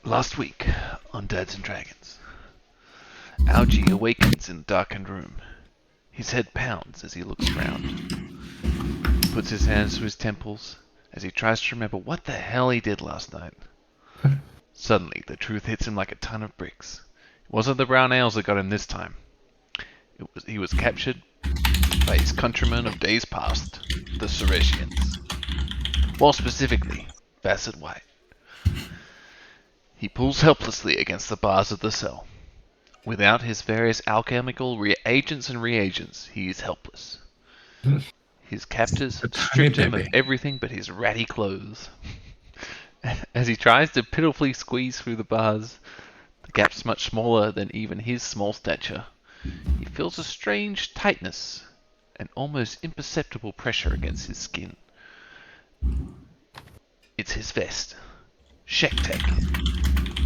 Last week on Dads and Dragons, Algie awakens in the darkened room. His head pounds as he looks around. He puts his hands to his temples as he tries to remember what the hell he did last night. Suddenly, the truth hits him like a ton of bricks. It wasn't the brown ales that got him this time. He was captured by his countrymen of days past, the Seresians. More specifically, Bassett White. He pulls helplessly against the bars of the cell. Without his various alchemical reagents, he is helpless. His captors have stripped him of everything but his ratty clothes. As he tries to pitifully squeeze through the bars, the gap's much smaller than even his small stature. He feels a strange tightness, an almost imperceptible pressure against his skin. It's his vest. Shek-Tek.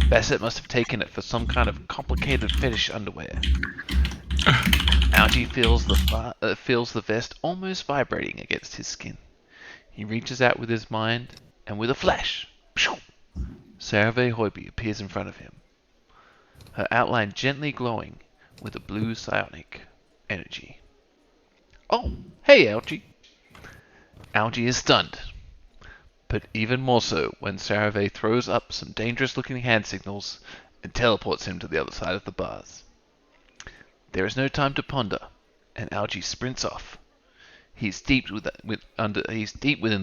Bassett must have taken it for some kind of complicated fetish underwear. Algie feels the vest almost vibrating against his skin. He reaches out with his mind, and with a flash, Sarave Hoiby appears in front of him. Her outline gently glowing with a blue psionic energy. Oh, hey Algie! Algie is stunned, but even more so when Sarave throws up some dangerous-looking hand signals and teleports him to the other side of the bars. There is no time to ponder, and Algie sprints off. He's deep within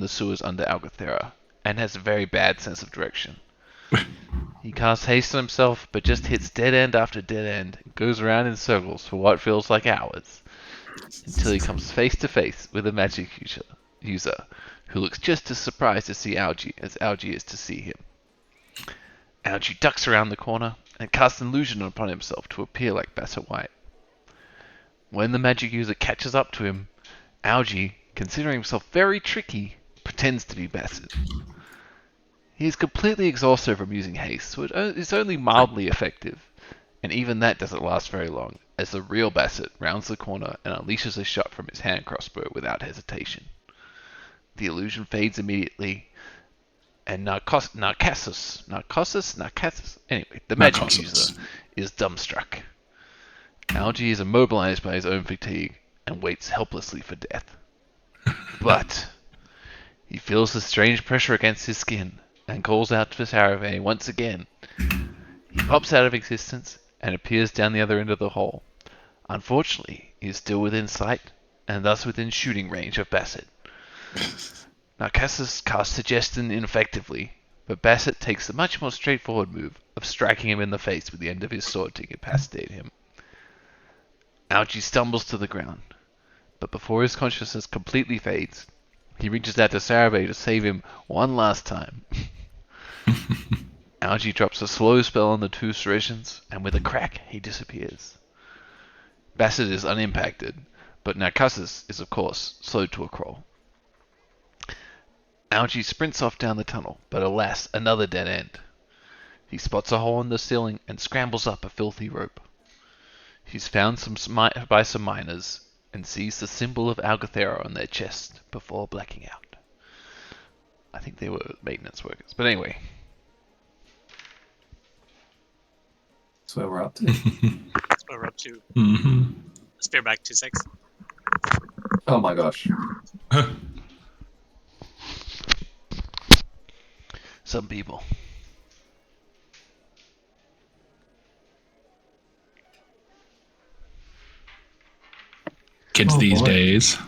the sewers under Algathera, and has a very bad sense of direction. He casts haste on himself, but just hits dead end after dead end, and goes around in circles for what feels like hours, until he comes face to face with a magic user, who looks just as surprised to see Algie as Algie is to see him. Algie ducks around the corner and casts an illusion upon himself to appear like Bassett White. When the magic user catches up to him, Algie, considering himself very tricky, pretends to be Bassett. He is completely exhausted from using haste, so it's only mildly effective, and even that doesn't last very long, as the real Bassett rounds the corner and unleashes a shot from his hand crossbow without hesitation. The illusion fades immediately, and Narcissus, anyway, the magic user is dumbstruck. Algie is immobilized by his own fatigue and waits helplessly for death. But he feels the strange pressure against his skin and calls out to Sarave once again. He pops out of existence and appears down the other end of the hall. Unfortunately, he is still within sight and thus within shooting range of Bassett. Narcissus casts Suggestion ineffectively, but Bassett takes the much more straightforward move of striking him in the face with the end of his sword to incapacitate him. Algie stumbles to the ground, but before his consciousness completely fades, he reaches out to Sarave to save him one last time. Algie drops a slow spell on the two Seresians, and with a crack, he disappears. Bassett is unimpacted, but Narcissus is, of course, slowed to a crawl. Algie sprints off down the tunnel, but alas, another dead end. He spots a hole in the ceiling and scrambles up a filthy rope. He's found by some miners and sees the symbol of Algathera on their chest before blacking out. I think they were maintenance workers, but anyway. That's where we're up to. That's what we're up to. Mm-hmm. Spare back 2 seconds. Oh my gosh. Some people. Kids these days.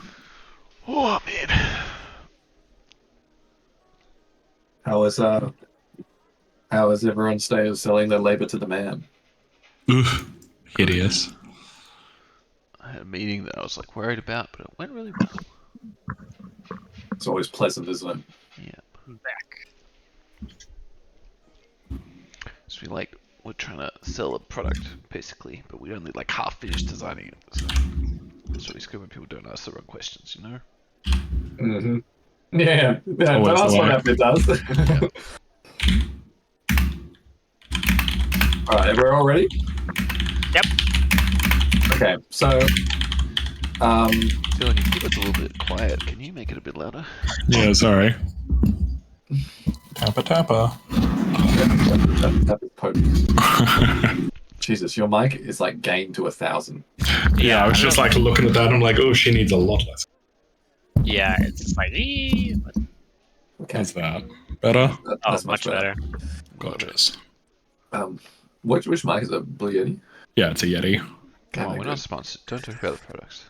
Oh man. How is everyone selling their labor to the man? Oof. Hideous. I had a meeting that I was like worried about, but it went really well. It's always pleasant, isn't it? Yeah. I'm back. So we're trying to sell a product basically, but we only like half finished designing it. So it's always good when people don't ask the wrong questions, you know? Mm-hmm. Yeah, Always but that's the what way. that bit does. Alright, we're all ready? Yep. Okay, so Dylan, you keep it a little bit quiet. Can you make it a bit louder? Yeah, sorry. Tappa tappa. That is potent. Jesus, your mic is like gained to 1,000. Yeah, I was just like looking at that. And I'm like, oh, she needs a lot less. Yeah, it's just like, Okay, How's that? Better? that's much better. Gorgeous. Which mic is it? Blue Yeti? Yeah, it's a Yeti. Okay, Oh, we're good. not sponsored. Don't talk about the products.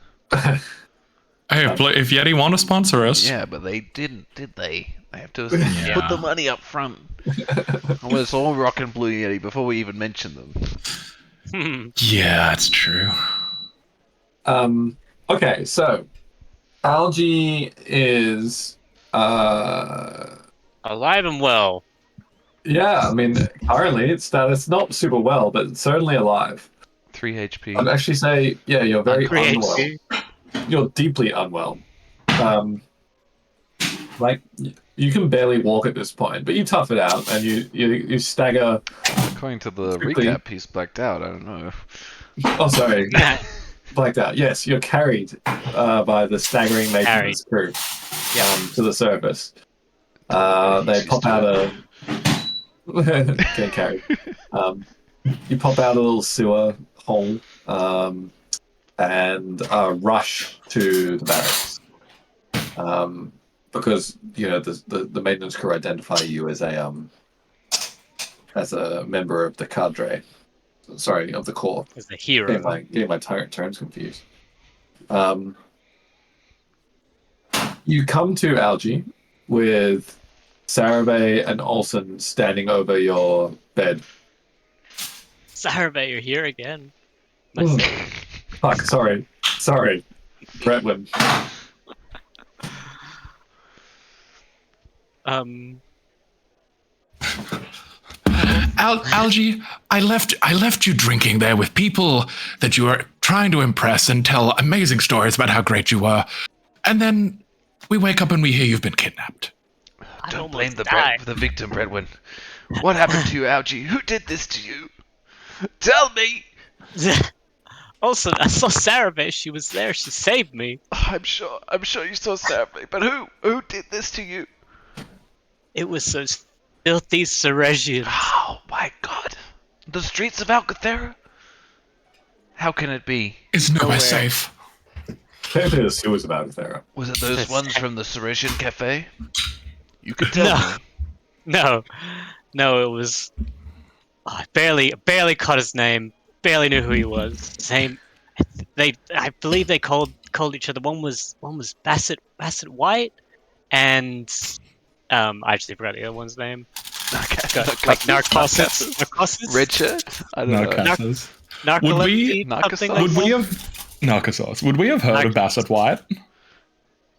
Hey, if Yeti want to sponsor us, Yeah, but they didn't, did they? They have to Yeah. put the money up front. And it's all rockin' Blue Yeti before we even mention them. yeah, it's true. Okay, so Algae is Alive and well. yeah, I mean currently it's not super well, but it's certainly alive. 3 HP. I'd actually say, yeah, you're very 3 unwell. HP. You're deeply unwell. Like you can barely walk at this point, but you tough it out and you stagger. According to the Quickly. recap, he's blacked out. I don't know. Oh, sorry, blacked out. Yes, you're carried by the staggering maintenance crew to the surface. They pop out a getting carried. You pop out a little sewer hole and rush to the barracks. Because the maintenance crew identify you as a member of the cadre. Sorry, of the corps. As the hero. Getting my terms confused. You come to Algae with Sarabay and Olsen standing over your bed. Sarabay, you're here again. Fuck, sorry, Bretwin. Algie, I left you drinking there with people that you were trying to impress and tell amazing stories about how great you were, and then we wake up and we hear you've been kidnapped. Don't blame the victim, Redwin. What happened to you, Algie? Who did this to you? Tell me! Also, I saw Sarabay. She was there. She saved me. I'm sure you saw Sarabay, but who did this to you? It was those filthy Seresians. Oh my god. The streets of Alcathera? How can it be? Is nowhere Nowhere. safe. Can't be the sewers about Alcathera. Was it those ones from the Seresian Cafe? You can tell me. No, it was. Oh, I barely caught his name. Barely knew who he was. Same. I believe they called each other. One was Bassett White, and I actually forgot the other one's name. Like Narcosis. Richard? I don't know. Narcossus. Narcolepsy, Narcossus? something like Would we that. have Narcossus? Would we have heard of Bassett White?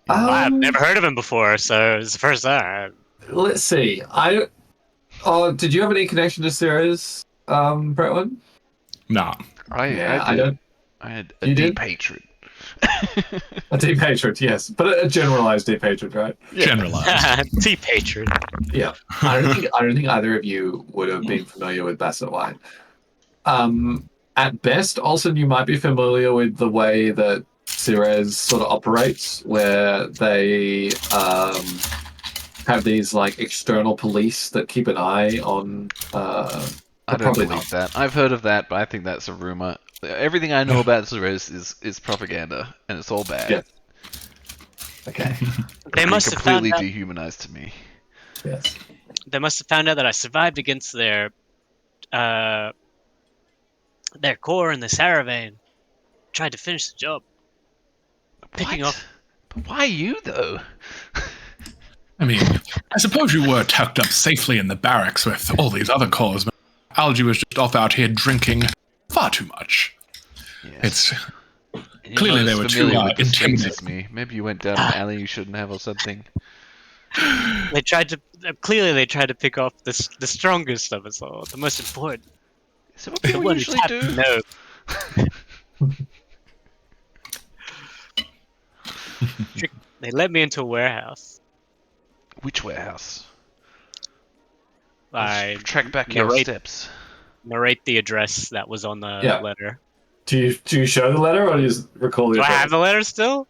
I've never heard of him before, so it's the first time. Let's see. Did you have any connection to Sirius, Bretwin? Nah. I don't. I had a You deep did? hatred. A deep hatred, yes, but a generalized deep hatred, right? Generalized. Deep hatred. Yeah. I don't think either of you would have been familiar with Bassett White. At best, also you might be familiar with the way that Ceres sort of operates, where they have these like external police that keep an eye on. I don't probably believe not. that. I've heard of that, but I think that's a rumor. Everything I know about Ceres is propaganda, and it's all bad. Yeah. Okay. They must have found completely out. dehumanized to me. Yes. They must have found out that I survived against their core and the Saravane. Tried to finish the job. Picking What? off. But why you though? I mean, I suppose you were tucked up safely in the barracks with all these other cores, but Algie was just off out here drinking far too much. Yes. It's You're clearly not they as were familiar too with the streets intimidating. as me. Maybe you went down an alley you shouldn't have or something. They tried to. Clearly, they tried to pick off the strongest of us all, the most important. Is that what The people one usually who do? No. They led me into a warehouse. Which warehouse? I Track back your narrate- steps. narrate the address that was on the Yeah. letter. Do you show the letter or do you just recall the Do I address? have the letter still?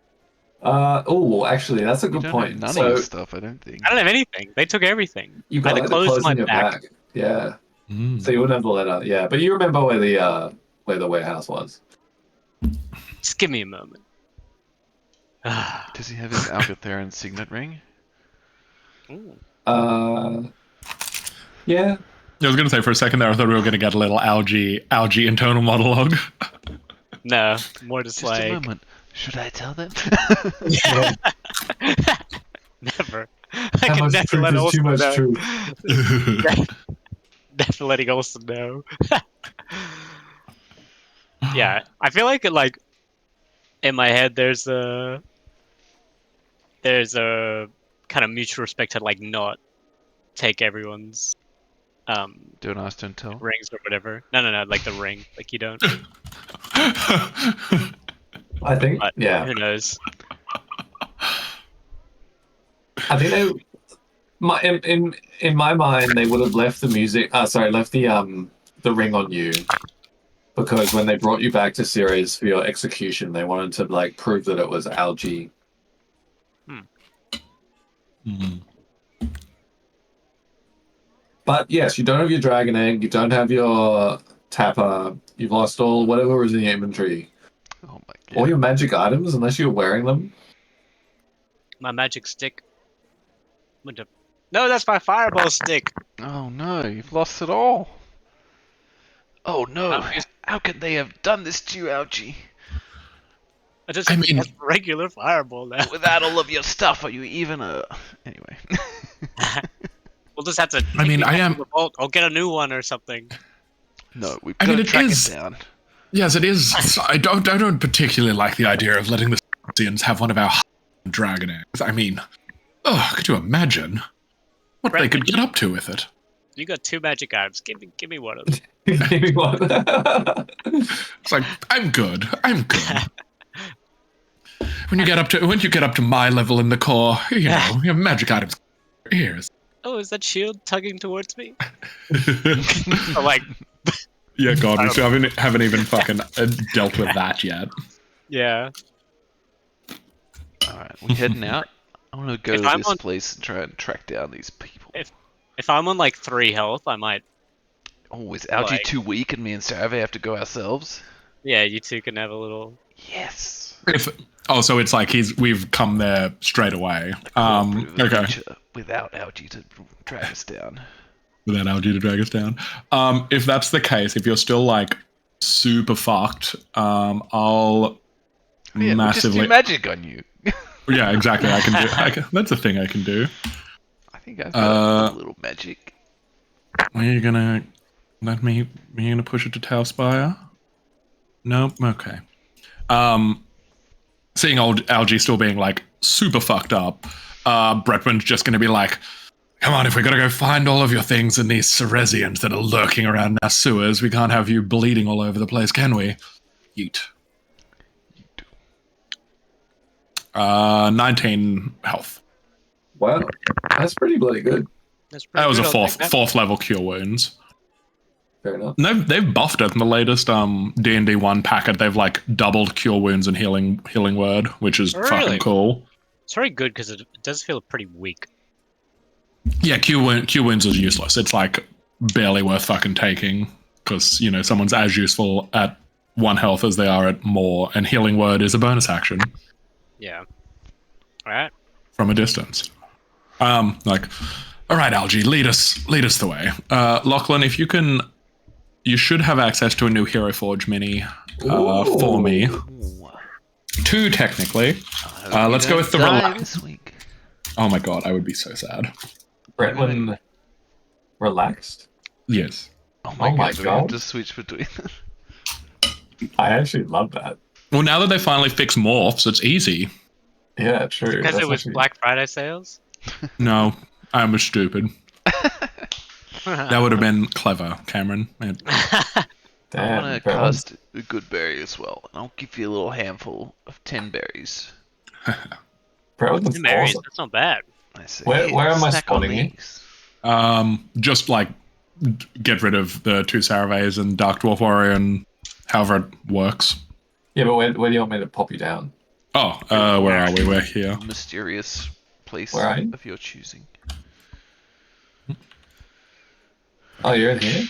Actually, that's a You good don't point. have none So of your stuff, I don't think. I don't have anything. They took everything. you By got the like, clothes the on clothes my in your back. bag. Yeah. Mm. So you wouldn't have the letter. Yeah, but you remember where the warehouse was. Just give me a moment. Does he have his Alcatherian signet ring? Ooh. Yeah. I was going to say for a second there, I thought we were going to get a little algae internal monologue. No, more just Just like a moment. Should I tell them? Yeah. never. I How can much never truth let is too Olsen much know. truth? Never letting Olsen know. Yeah, I feel like in my head there's a kind of mutual respect to like not take everyone's Don't ask, don't tell. rings or whatever. No, like the ring. Like you don't. I think. But Yeah. who knows? I think they. In my mind, they would have left the music. Left the ring on you because when they brought you back to Ceres for your execution, they wanted to like prove that it was algae. Mm. But yes, you don't have your dragon egg. You don't have your tapper. You've lost all whatever was in your inventory. Oh my All god. your magic items, unless you're wearing them. My magic stick. No, that's my fireball stick. Oh no, you've lost it all. Oh no, how could they have done this to you, Algie? I just I have mean- a regular fireball now. Without all of your stuff, are you even a... Anyway. We'll just have to. I mean, I am. The vault. I'll get a new one or something. No, we've I got mean, to it track is- it down. Yes, it is. I don't particularly like the idea of letting the Science have one of our dragon eggs. I mean, could you imagine what they could get up to with it? You got 2 magic items. Give me one of them. Give me one. It's like I'm good. I'm good. When you get up to my level in the core, you know, your magic items. Here's. Oh, is that shield tugging towards me? Or like, Yeah, God, we still haven't even fucking dealt with that yet. yeah. Alright, we heading out? I want to go If to I'm this on- place and try and track down these people. If I'm on like 3 health, I might. Oh, is Algie like- too weak and me and Sarve have to go ourselves? Yeah, you two can have a little. Yes! So it's like we've come there straight away. Cooperative Okay. adventure Without Algie to drag us down. Without algae to drag us down. If that's the case, if you're still like super fucked, I'll Yeah, we'll just massively. do magic on you. Yeah, exactly. I can do. That's a thing I can do. I think I've got a little magic. Are you gonna let me? Are you gonna push it to Talespire? Nope. Okay. Seeing old Algie still being like super fucked up, Bretman's just gonna be like, "Come on, if we gotta go find all of your things and these Ceresians that are lurking around our sewers, we can't have you bleeding all over the place, can we?" Yeet. 19 health. Wow, that's pretty bloody good. That's pretty That was good, a I'll take that. fourth level cure wounds. Fair enough. No, they've buffed it in the latest D&D 1 packet. They've like doubled cure wounds and healing word, which is Really? fucking cool. It's very good because it does feel pretty weak. Yeah, cure wounds is useless. It's like barely worth fucking taking because you know someone's as useful at 1 health as they are at more, and healing word is a bonus action Yeah. All right. from a distance. Like, all right, Algie, lead us the way. Lachlan, if you can, you should have access to a new Hero Forge mini for me. Ooh. 2 technically. I hope Let's you go don't with the die this week. Oh my god, I would be so sad. Bretman relaxed. Yes. Oh my Oh my god, do we have God. to switch between them? I actually love that. Well, now that they finally fixed morphs, it's easy. Yeah, true. Because That's it was actually- Black Friday sales. No, I was stupid. That would have been clever, Cameron. It- I Damn, want to Bretman's- cast a good berry as well, and I'll give you a little handful of 10 berries. Bretman's Marys, awesome. that's not bad. I say, Where am I snack on spawning you? these. just like get rid of the 2 Saraves and Dark Dwarf Warrior and however it works. Yeah, but where do you want me to pop you down? Oh, where are we? We're here. Mysterious place Where are you? of your choosing. Oh, you're in here?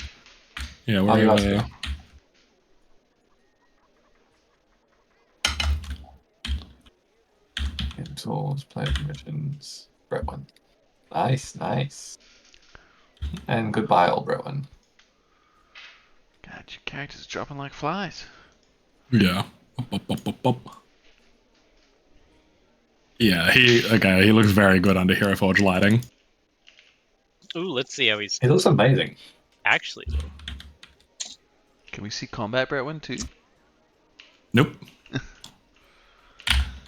Yeah, Oh, you guys we're here. Game tools, player permissions, Bretwin. Nice, nice. And goodbye, old Bretwin. God, your character's dropping like flies. yeah. Up. Yeah, he looks very good under Hero Forge lighting. Ooh, let's see how he's He looks amazing. actually look. Can we see combat Bretwin too? Nope.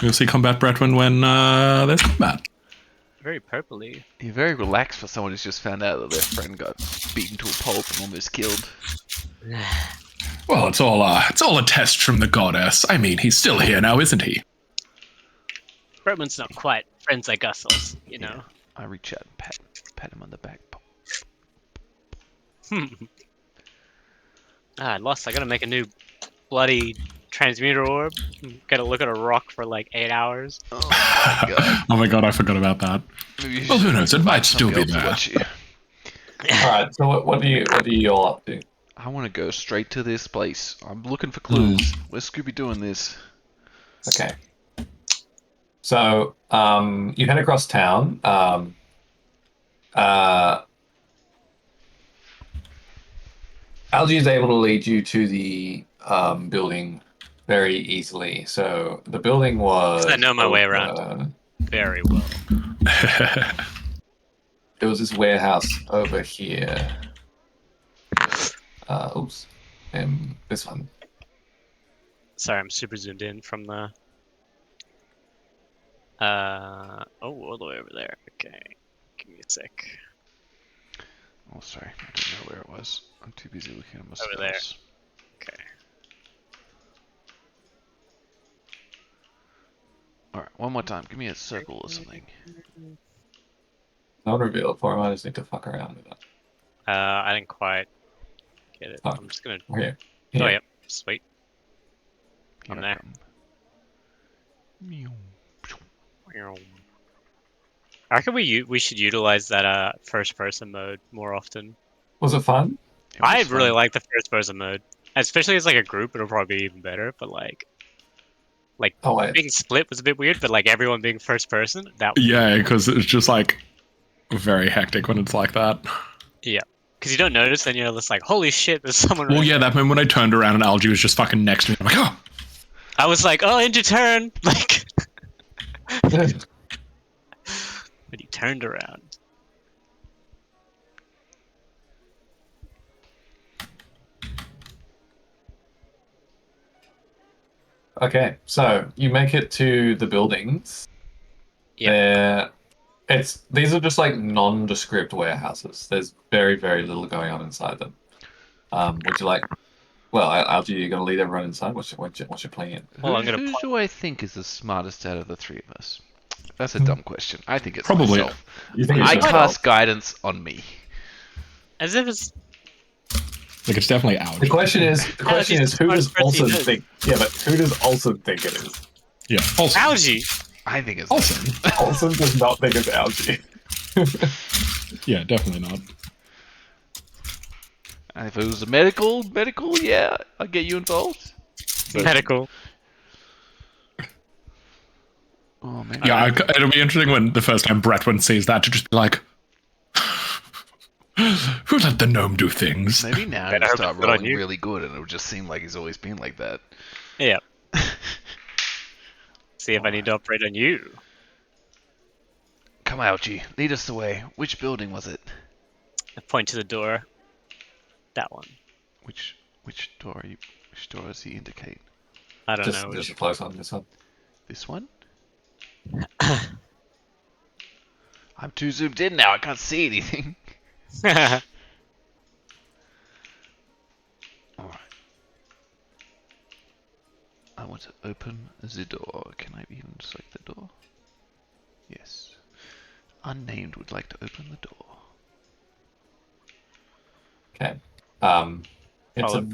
You'll see combat Bretwin when there's combat. Very purpley. You're very relaxed for someone who's just found out that their friend got beaten to a pulp and almost killed. Well, it's all a test from the goddess. I mean, he's still here now, isn't he? Bretman's not quite friends like us, you know. I reach out and pat him on the back. I lost. I gotta make a new bloody transmuter orb. Gotta look at a rock for like 8 hours. Oh my god. Oh my god, I forgot about that. Well, who knows? It might still be there. Alright, so what are you all up to? I want to go straight to this place. I'm looking for clues. Where's Scooby doing this? Okay. So, you head across town. Algie is able to lead you to the building very easily. So the building was. I know my way around very well. There was this warehouse over here. Oops. This one. Sorry, I'm super zoomed in from the. All the way over there. Okay, give me a sec. Oh, sorry. I didn't know where it was. I'm too busy looking at my spells. Over there. Okay. Alright, one more time. Give me a circle or something. Don't reveal it for him. I just need to fuck around with it. I didn't quite get it. Oh, I'm just gonna. We're here. Oh, yep. Sweet. Here I'm I there. come. Meow. I reckon we should utilize that first person mode more often. Was it fun? It was I really fun. like the first person mode, especially as like a group. It'll probably be even better. But like Oh, wait. being split was a bit weird. But like everyone being first person, that Yeah, because it's just like very hectic when it's like that. because you don't notice, then you're just like, holy shit, there's someone. Well, right yeah, that moment when I turned around and Algie was just fucking next to me, I'm like, oh, I was like, oh, end your turn. Like when he turned around. Okay, so you make it to the buildings. Yeah. These are just like nondescript warehouses. There's very, very little going on inside them. Would you like? Well, Algie, you're gonna lead everyone inside. What's your plan? Well, I'm gonna Who point- do I think is the smartest out of the three of us? That's a dumb question. I think it's Probably. myself. You think I it's cast guidance on me. as if it's like it's definitely The Algie. question is, who does Smartest person Olsen he is. think? Yeah, but who does Olsen think it is? Yeah, also, algae. I think it's Olsen. Olsen does not think it's Algie. Yeah, definitely not. And if it was a medical, yeah, I'd get you involved. But- Medical. Oh man. Yeah, it'll be interesting when the first time Bretwin sees that to just be like, who let the gnome do things? Maybe now Better he'll hope start it's not on rolling you. really good, and it'll just seem like he's always been like that. Yeah. See if I need to operate on you. Come out, G. Lead us the way. Which building was it? I point to the door. That one. Which door are you? Which door does he indicate? I don't Just know. a close on this one. This one? I'm too zoomed in now. I can't see anything. Alright. I want to open the door. Can I even select the door? Yes. Unnamed would like to open the door. Okay. It's Oh. a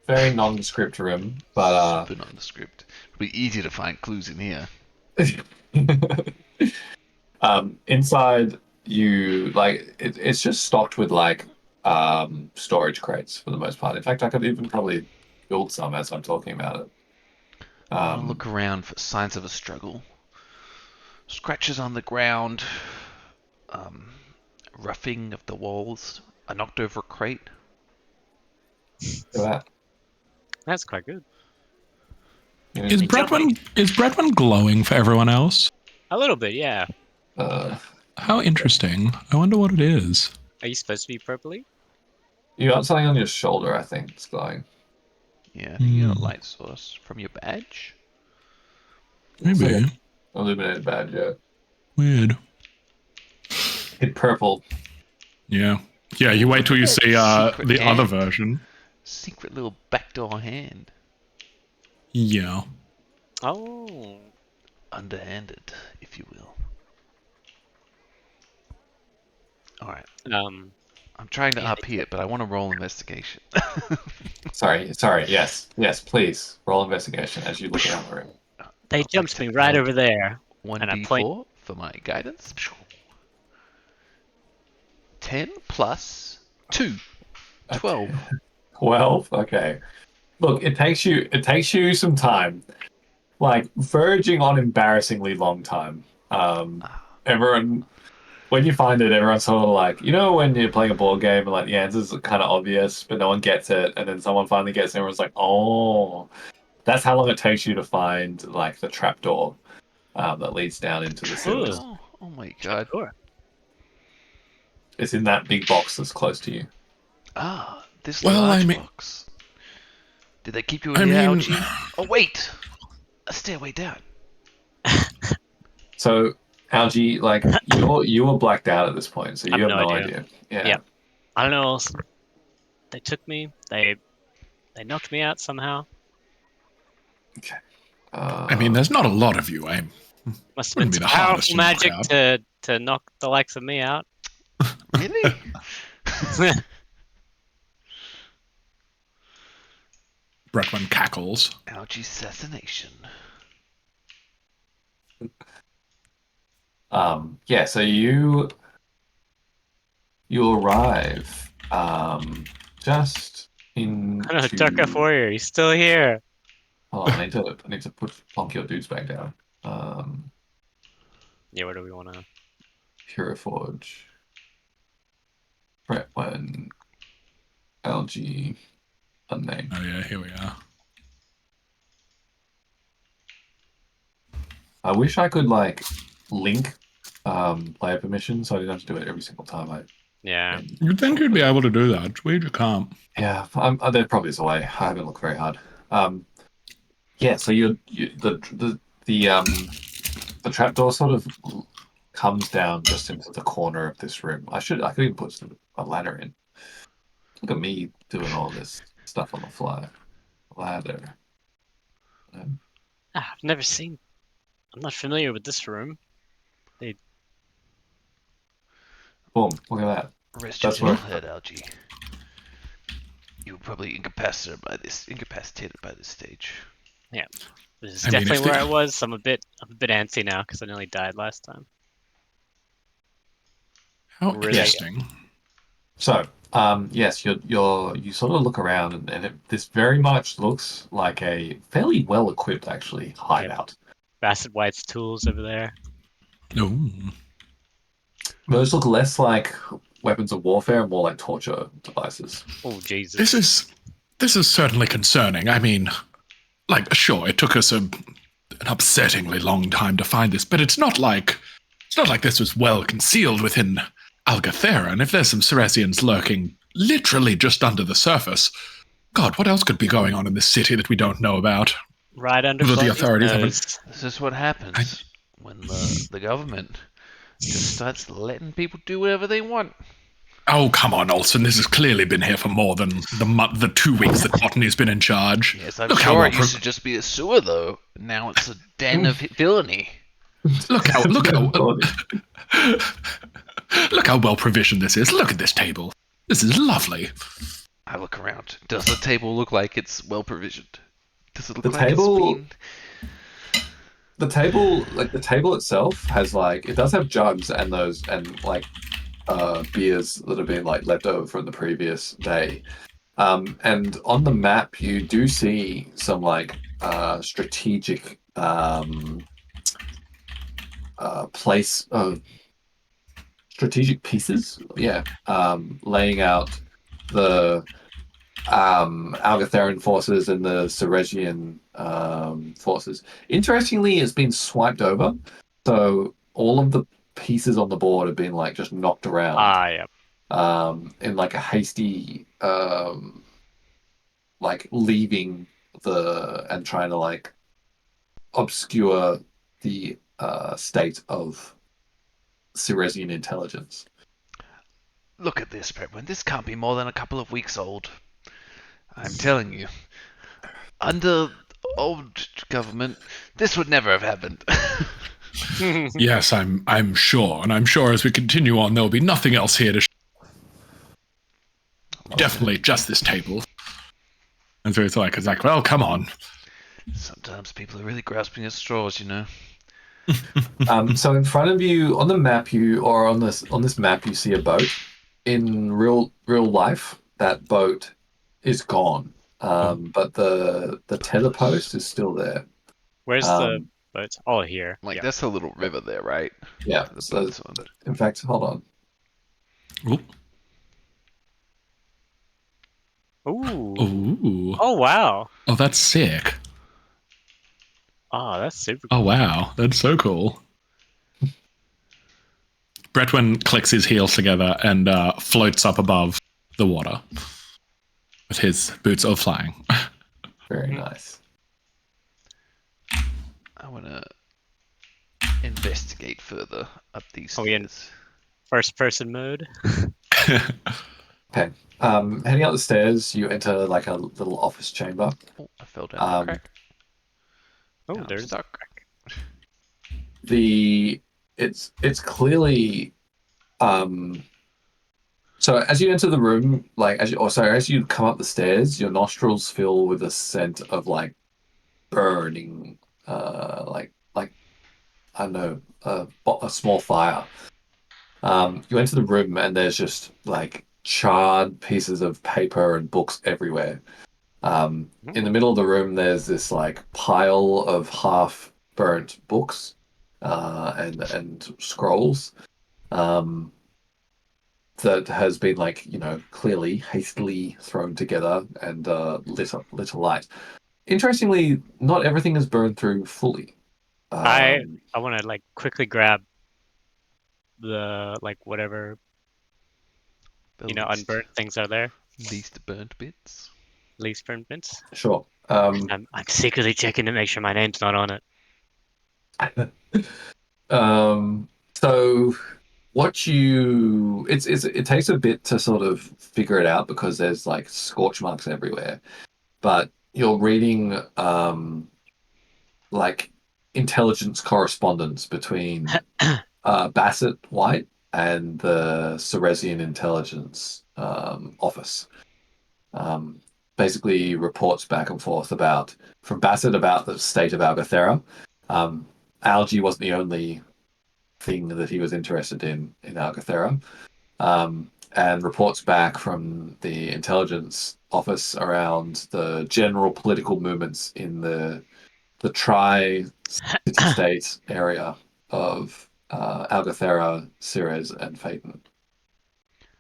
very nondescript room, but Super nondescript. It'll be easy to find clues in here. inside you it's just stocked with like storage crates for the most part. In fact, I could even probably build some as I'm talking about it. I look around for signs of a struggle. Scratches on the ground, roughing of the walls, a knocked over crate. Look at That's quite good. that. Is Bretman glowing for everyone else? A little bit, yeah. How interesting. I wonder what it is. Are you supposed to be purpley? You got something on your shoulder, I think, it's glowing. Yeah, I think you got a light source from your badge. It's Maybe. like an illuminated badge, yeah. Weird. It's purple. Yeah. Yeah, you wait till you see Secret the other hand. version. Secret little backdoor hand. Yeah. Oh. Underhanded, if you will. Alright. I'm trying to up here, but I want to roll investigation. Sorry, yes, please. Roll investigation as you look around the room. They jumped me right over there. And I point. 1d4 for my guidance. 10 plus 2. 12. 12? Okay. Look, it takes you some time. Like, verging on embarrassingly long time. Everyone, when you find it, everyone's sort of like, you know, when you're playing a board game and like the answers are kind of obvious, but no one gets it, and then someone finally gets it, and everyone's like, oh, that's how long it takes you to find like the trapdoor that leads down into the sewers. Oh my god. Sure. It's in that big box that's close to you. This Well, large I mean- box. Did they keep you I in here, mean- Algie? Oh wait! A stairway down. So, Algie, like you were blacked out at this point, so you have no idea. Yeah. Yep. I don't know. They took me. They knocked me out somehow. Okay. I mean, there's not a lot of you. Must have been Wouldn't be some the hardest powerful to knock magic out. to knock the likes of me out. Really? Bretman cackles. Algie assassination. Yeah, so you arrive just in Tucker for you. He's still here. Hold on, I need to plonk your dudes back down. Yeah, where do we want to? Puriforge. Bretman. Algae. Unnamed. Oh yeah, here we are. I wish I could like link player permission so I didn't have to do it every single time. Yeah. You'd think you'd be able to do that. It's weird you can't. Yeah, there probably is a way. I haven't looked very hard. Yeah, so the trapdoor sort of comes down just into the corner of this room. I could even put a ladder in. Look at me doing all this stuff on the fly. Ladder. I've never seen. I'm not familiar with this room. Boom! Look at that. Rest your That's gentle where- head, Algie. You were probably incapacitated by this stage. This is I mean, definitely if where they- I was. I'm a bit antsy now because I nearly died last time. How Really? interesting. So, yes, you sort of look around, and this very much looks like a fairly well equipped, actually, hideout. Basset White's tools over there. Oh. Those look less like weapons of warfare and more like torture devices. Oh Jesus! This is certainly concerning. I mean, like, sure, it took us an upsettingly long time to find this, but it's not like this was well concealed within Algathera, and if there's some Ceresians lurking literally just under the surface, God, what else could be going on in this city that we don't know about? Right under The Blondie's authorities haven't- nose. This is what happens when the government just starts letting people do whatever they want. Oh, come on, Olsen. This has clearly been here for more than the 2 weeks that Botany's been in charge. Yes, I'm Look how sure well it used to just be a sewer, though. Now it's a den of villainy. Look how well provisioned this is. Look at this table. This is lovely. I look around. Does the table look like it's well provisioned? Does it look The like table- it's been... The table itself has it does have jugs and beers that have been like left over from the previous day. And on the map, you do see some like strategic place strategic pieces. Yeah, laying out the Algatheran forces and the Ceresian forces. Interestingly, it's been swiped over, so all of the pieces on the board have been like just knocked around Yep. in like a hasty like leaving the and trying to like obscure the state of Ceresian intelligence. Look at this, Bretwin. This can't be more than a couple of weeks old. I'm telling you. Under old government, this would never have happened. Yes, I'm sure, and I'm sure as we continue on, there'll be nothing else here to. Definitely just this table. And so it's like, well, come on. Sometimes people are really grasping at straws, you know. So in front of you on the map, or on this map, you see a boat. In real life, that boat is gone, but the tether post is still there. Where's the boat? Oh, here. Like, Yeah. that's a little river there, right? Yeah. The So, boat's on. in fact, hold on. Oop. Ooh. Ooh. Oh, wow. Oh, that's sick. Oh, that's super Oh, cool. wow. That's so cool. Bretwin clicks his heels together and floats up above the water with his boots of flying. Very nice. I want to investigate further up these Are we in stairs. first person mode? Okay. Heading up the stairs, you enter like a little office chamber. Oh, I fell down the crack. Oh, Now I'm there's stuck. It's clearly so as you enter the room, like as you come up the stairs, your nostrils fill with a scent of like burning, like I don't know, a small fire. You enter the room and there's just like charred pieces of paper and books everywhere. In the middle of the room, there's this like pile of half burnt books and scrolls. That has been like clearly hastily thrown together and lit alight. Interestingly, not everything is burned through fully. I Um, want to like quickly grab the like whatever The least, unburnt things are there. least burnt bits. Least burnt bits. sure. I'm secretly checking to make sure my name's not on it. So it takes a bit to sort of figure it out because there's like scorch marks everywhere, but you're reading like intelligence correspondence between Bassett White and the Ceresian intelligence office. Basically reports back and forth from Bassett about the state of Algathera. Algae wasn't the only thing that he was interested in Algathera. And reports back from the intelligence office around the general political movements in the tri-city state area of Algathera, Ceres, and Phaeton.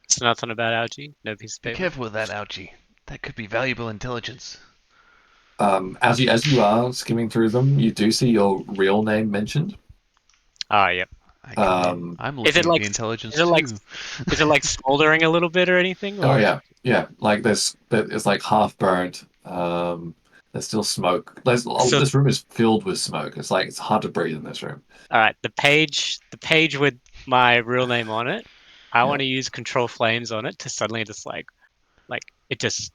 It's nothing about algae. No piece of Be paper. careful with that, Algie. That could be valuable intelligence. As you are skimming through them, you do see your real name mentioned. Yep. I'm Is looking it at like the intelligence is it like too. is it like smoldering a little bit or anything? Oh Or yeah. Like it's like half burnt. There's still smoke. so This room is filled with smoke. It's like it's hard to breathe in this room. all right, the page with my real name on it. I Yeah. want to use control flames on it to suddenly just like it just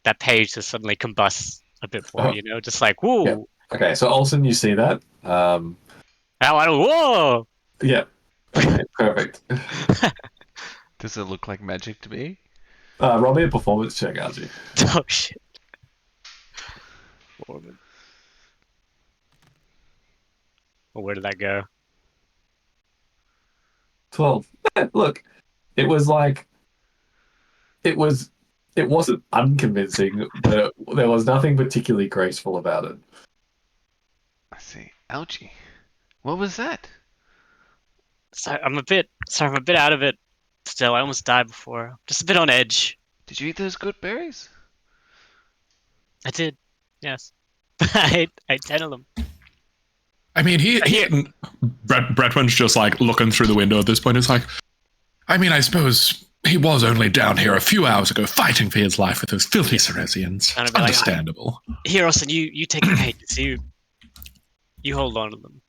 that page just suddenly combusts a bit more, Oh, just like yeah. whoa. Okay, so Olsen, you see that? Now I don't whoa. Yeah. Okay, perfect. Does it look like magic to me? Roll me a performance check, Archie. Oh shit. Foreman. Well, where did that go? 12. Look, it was like it wasn't unconvincing, but there was nothing particularly graceful about it. I see. Algae. What was that? I'm a bit out of it still. I almost died before. Just a bit on edge. Did you eat those good berries? I did. Yes. I ate 10 of them. I mean, Bretman's just like looking through the window at this point. It's like, I mean, I suppose he was only down here a few hours ago fighting for his life with those filthy Ceresians. It's understandable. Here, Austin, you take the pages. You hold on to them.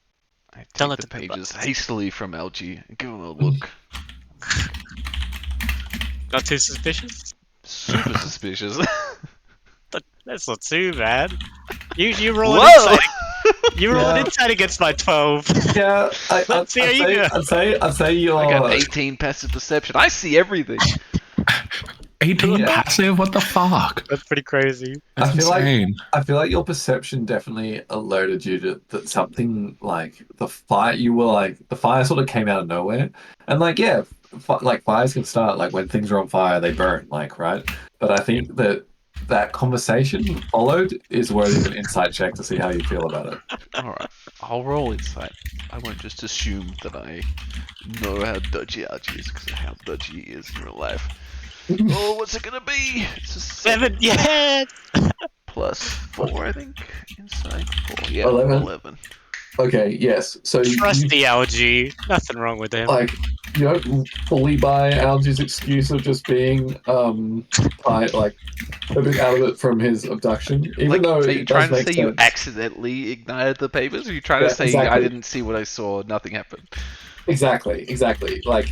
I Don't take let the them pages hastily from Algae and give him a look. Not too suspicious? Super suspicious. But that's not too bad. You roll an Whoa! insight. You roll an insight against my 12. Yeah, Let's see how you do. I'd say you're. I got 18 passive perception. I see everything. 18 passive? What the fuck? That's pretty crazy. That's insane. I feel like your perception definitely alerted you to that something like the fire. You were like the fire sort of came out of nowhere, and like yeah, like fires can start like when things are on fire they burn like right. But I think that conversation followed is worthy of an insight check to see how you feel about it. Alright, I'll roll insight. I won't just assume that I know how dodgy Algae is because of how dodgy he is in real life. Oh, what's it gonna be? It's a 7, yes! plus 4, I think. Insight 4. Yeah, 11. 11. Okay, yes. So Trust the Algae. Nothing wrong with him. like you don't fully buy Algae's excuse of just being like a bit out of it from his abduction, even Like, though are you it trying does to make say you sense. accidentally ignited the papers? Or are you trying Yeah, to say exactly. I didn't see what I saw, nothing happened? Exactly. Like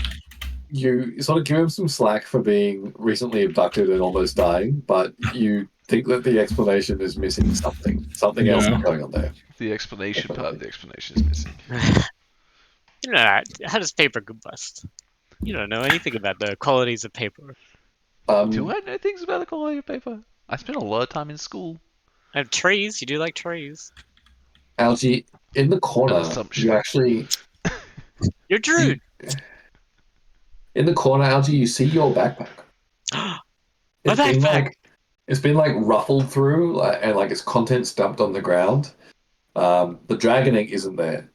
you sort of give him some slack for being recently abducted and almost dying, but you think that the explanation is missing something. Something else is going on there. The explanation part of Definitely. the explanation is missing. You know, how does paper combust? You don't know anything about the qualities of paper. Do I know things about the quality of paper? I spent a lot of time in school. I have trees. You do like trees. Algae, in the An corner, assumption. you actually You're Druid. in the corner, Algae, you see your backpack. My It's been backpack. it's been like ruffled through and like its contents dumped on the ground. The dragon egg isn't there.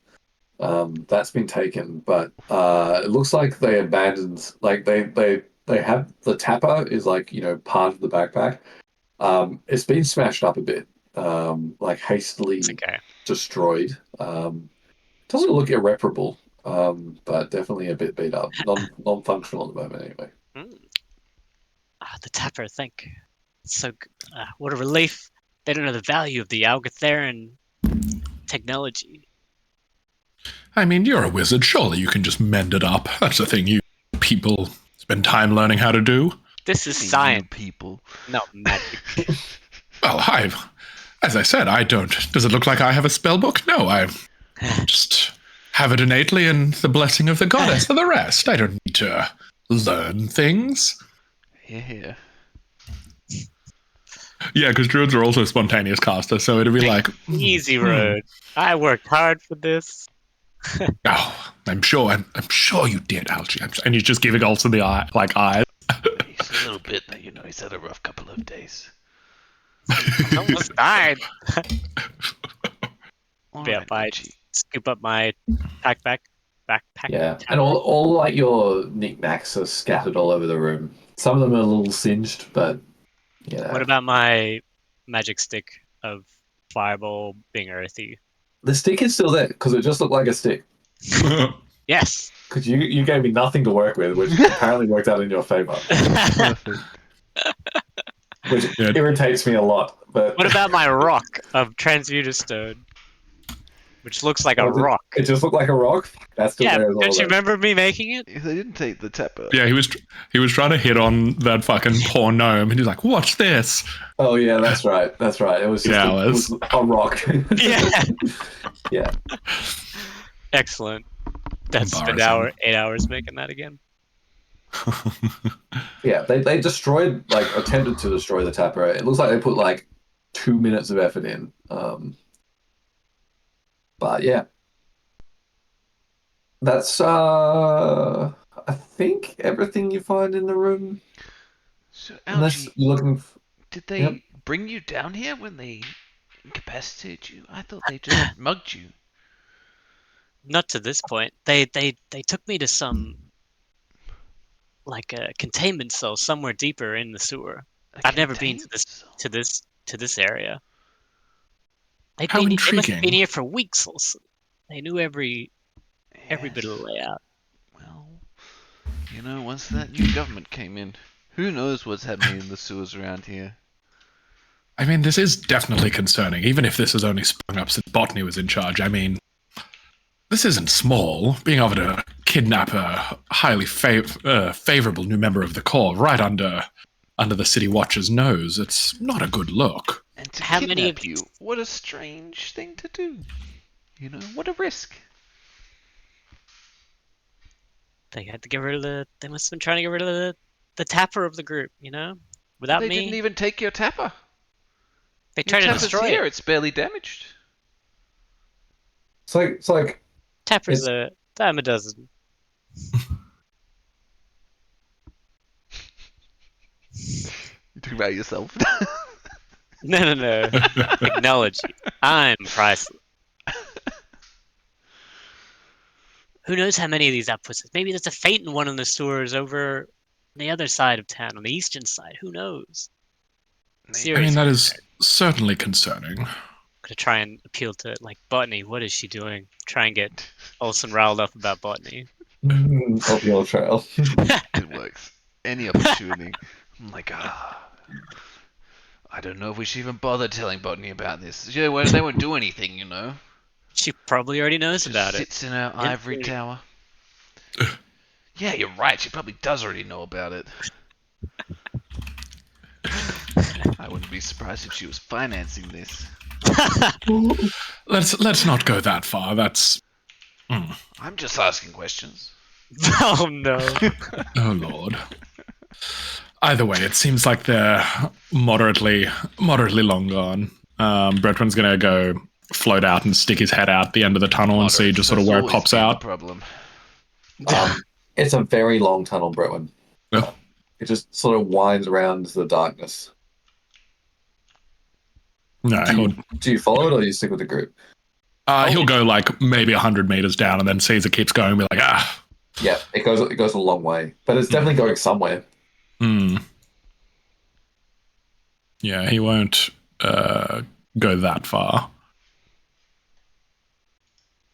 That's been taken, but it looks like they abandoned. Like they have the tapper is like part of the backpack. It's been smashed up a bit, like hastily It's okay. destroyed. Doesn't look irreparable, but definitely a bit beat up. Non-functional at the moment, anyway. The tapper. Think. So what a relief. They don't know the value of the Algatheran technology. I mean, you're a wizard. Surely you can just mend it up. That's the thing you people spend time learning how to do. This is You science, people. not magic. Well, as I said, I don't. Does it look like I have a spell book? No, I just have it innately and the blessing of the goddess for the rest. I don't need to learn things. Yeah. Yeah, because druids are also spontaneous casters, so it'd be like Easy road. I worked hard for this. Oh, I'm sure you did, Algie. And he's just giving Olsen the eyes. He's a little bit, he's had a rough couple of days. I almost died. Alright, I Algae. scoop up my backpack. Yeah, and all like your knickknacks are scattered all over the room. Some of them are a little singed, but What about my magic stick of fireball being earthy? the stick is still there because it just looked like a stick. Yes. Because you gave me nothing to work with, which apparently worked out in your favor, Perfect. which irritates me a lot. But What about my rock of transmuter stone, which looks like a rock? It just looked like a rock. That's still there as well. Don't you remember me making it? They didn't take the tapper. Yeah, he was trying to hit on that fucking poor gnome, and he's like, "Watch this." Oh yeah, that's right. It was just it was a rock. Yeah. Yeah. Excellent. That's spent 8 hours making that again. Yeah, they destroyed, attempted to destroy the tapper. It looks like they put 2 minutes of effort in. But yeah, that's. I I think everything you find in the room, So, unless Algie, you're looking. did Yep. they bring you down here when they incapacitated you? I thought they just mugged you. Not to this point. They took me to some like a containment cell somewhere deeper in the sewer. A I've never been to containment this cell? to this to this area. How They must have been intriguing. here for weeks. Also. They knew every bit of the Yes. layout. Well, once that new government came in, who knows what's happening in the sewers around here? I mean, this is definitely concerning, even if this has only sprung up since Botany was in charge. I mean, this isn't small. Being able to kidnap a highly favorable new member of the Corps right under the City Watcher's nose, it's not a good look. And to How many of kidnap you, what a strange thing to do. What a risk. They had to get rid of the. They must have been trying to get rid of the tapper of the group. But Without they didn't me, even take your tapper. they Your tried to tapper's destroy here, it. it's barely damaged. It's like Tapper's it's a dime a dozen. You talking about yourself? No. Acknowledge you. I'm priceless. Who knows how many of these outputs? Maybe there's a Phaeton one in the sewers over on the other side of town, on the eastern side. Who knows? Maybe. I mean, Serious. that is certainly concerning. Gonna try and appeal to like Botany. What is she doing? Try and get Olsen riled up about Botany. of the old trail. It works. Any opportunity. I'm like, I don't know if we should even bother telling Botany about this. Yeah, well, they won't do anything, She probably already knows Just about it. sits in her In ivory theory. tower. Yeah, you're right. She probably does already know about it. I wouldn't be surprised if she was financing this. Let's not go that far. That's I'm just asking questions. Oh no. oh lord. Either way, it seems like they're moderately long gone. Bretman's gonna go float out and stick his head out the end of the tunnel and see just sort of That's where it always pops been the out. problem. It's a very long tunnel, Bretwin. Yeah. It just sort of winds around into the darkness. No, Do you follow it or do you stick with the group? he'll go like maybe 100 meters down and then sees it keeps going and be like, Yeah, it goes a long way, but it's definitely going somewhere. Yeah, he won't go that far.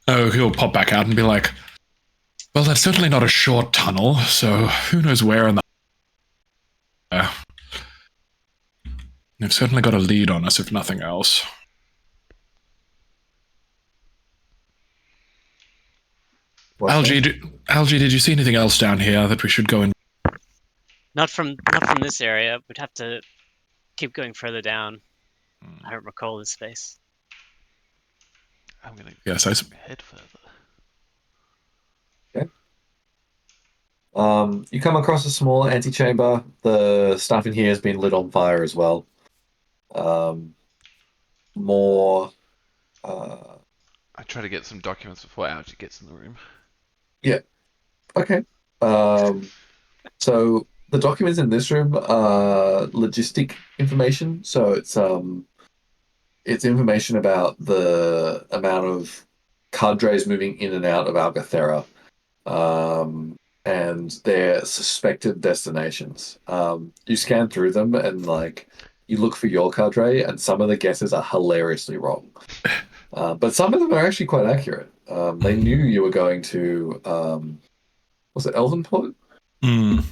Oh, he'll pop back out and be like, well, that's certainly not a short tunnel, so who knows where in the... They've certainly got a lead on us, if nothing else. Algie, did you see anything else down here that we should go in? Not from this area. We'd have to keep going further down. I don't recall this space. I'm gonna head further. You come across a small antechamber. The stuff in here has been lit on fire as well. More. I try to get some documents before Algie gets in the room. Yeah. Okay. So the documents in this room are logistic information. So it's information about the amount of cadres moving in and out of Algathera, and their suspected destinations. You scan through them and you look for your cadre, and some of the guesses are hilariously wrong. But some of them are actually quite accurate. They knew you were going to, was it Elvenport? When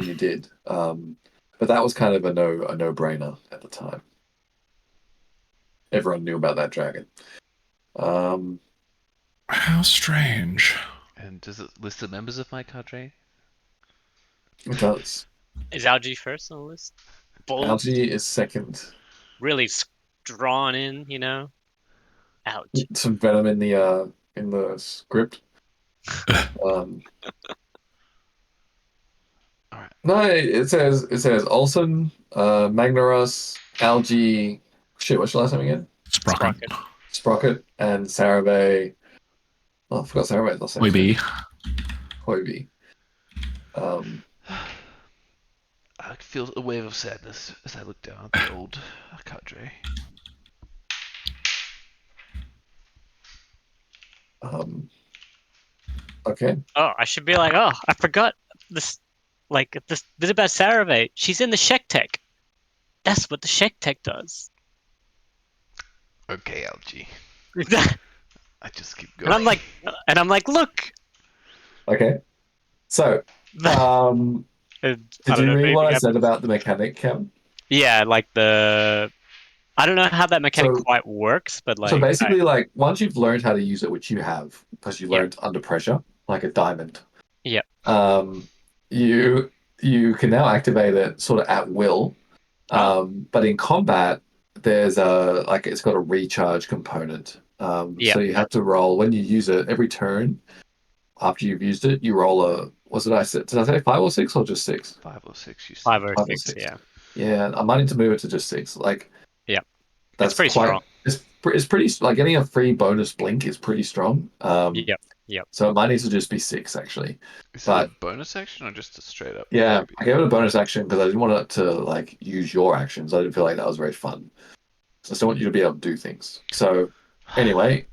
you did. But that was kind of a no-brainer at the time. Everyone knew about that dragon. How strange. And does it list the members of my cadre? It does. Is Algie first on the list? Bold. Algie is second. Really drawn in, Ouch. Some venom in the script. Alright. No, it says Olsen, Magnarus, Algie. Shit, what's your last name again? Sprocket. Sprocket and Sarabay. Oh, I forgot Sarabay last name. Maybe. Hobie. I feel a wave of sadness as I look down at the old cadre. Okay. Oh, I should be like, oh, I forgot this, like this bit about Sarave. She's in the Shek Tech. That's what the Shek Tech does. Okay, Algie. I just keep going. and I'm like, look. Okay. So, did you read what I said about the mechanic, Cam? Yeah, like I don't know how that mechanic quite works, but like. So basically, like once you've learned how to use it, which you have, because you learned under pressure, like a diamond. Yep. You can now activate it sort of at will. But in combat, there's it's got a recharge component. So you have to roll when you use it every turn. After you've used it, you roll a. Did I say 5 or 6 or just 6? 5 or 6. You said. 5 or 6. Yeah. Yeah, I might need to move it to just 6. Like. Yeah. That's pretty strong. It's pretty like getting a free bonus blink is pretty strong. Yep. So it might need to just be 6 actually. Is it a bonus action or just a straight up? Yeah, I gave it a bonus action because I didn't want it to like use your actions. I didn't feel like that was very fun. So I still want you to be able to do things. So anyway,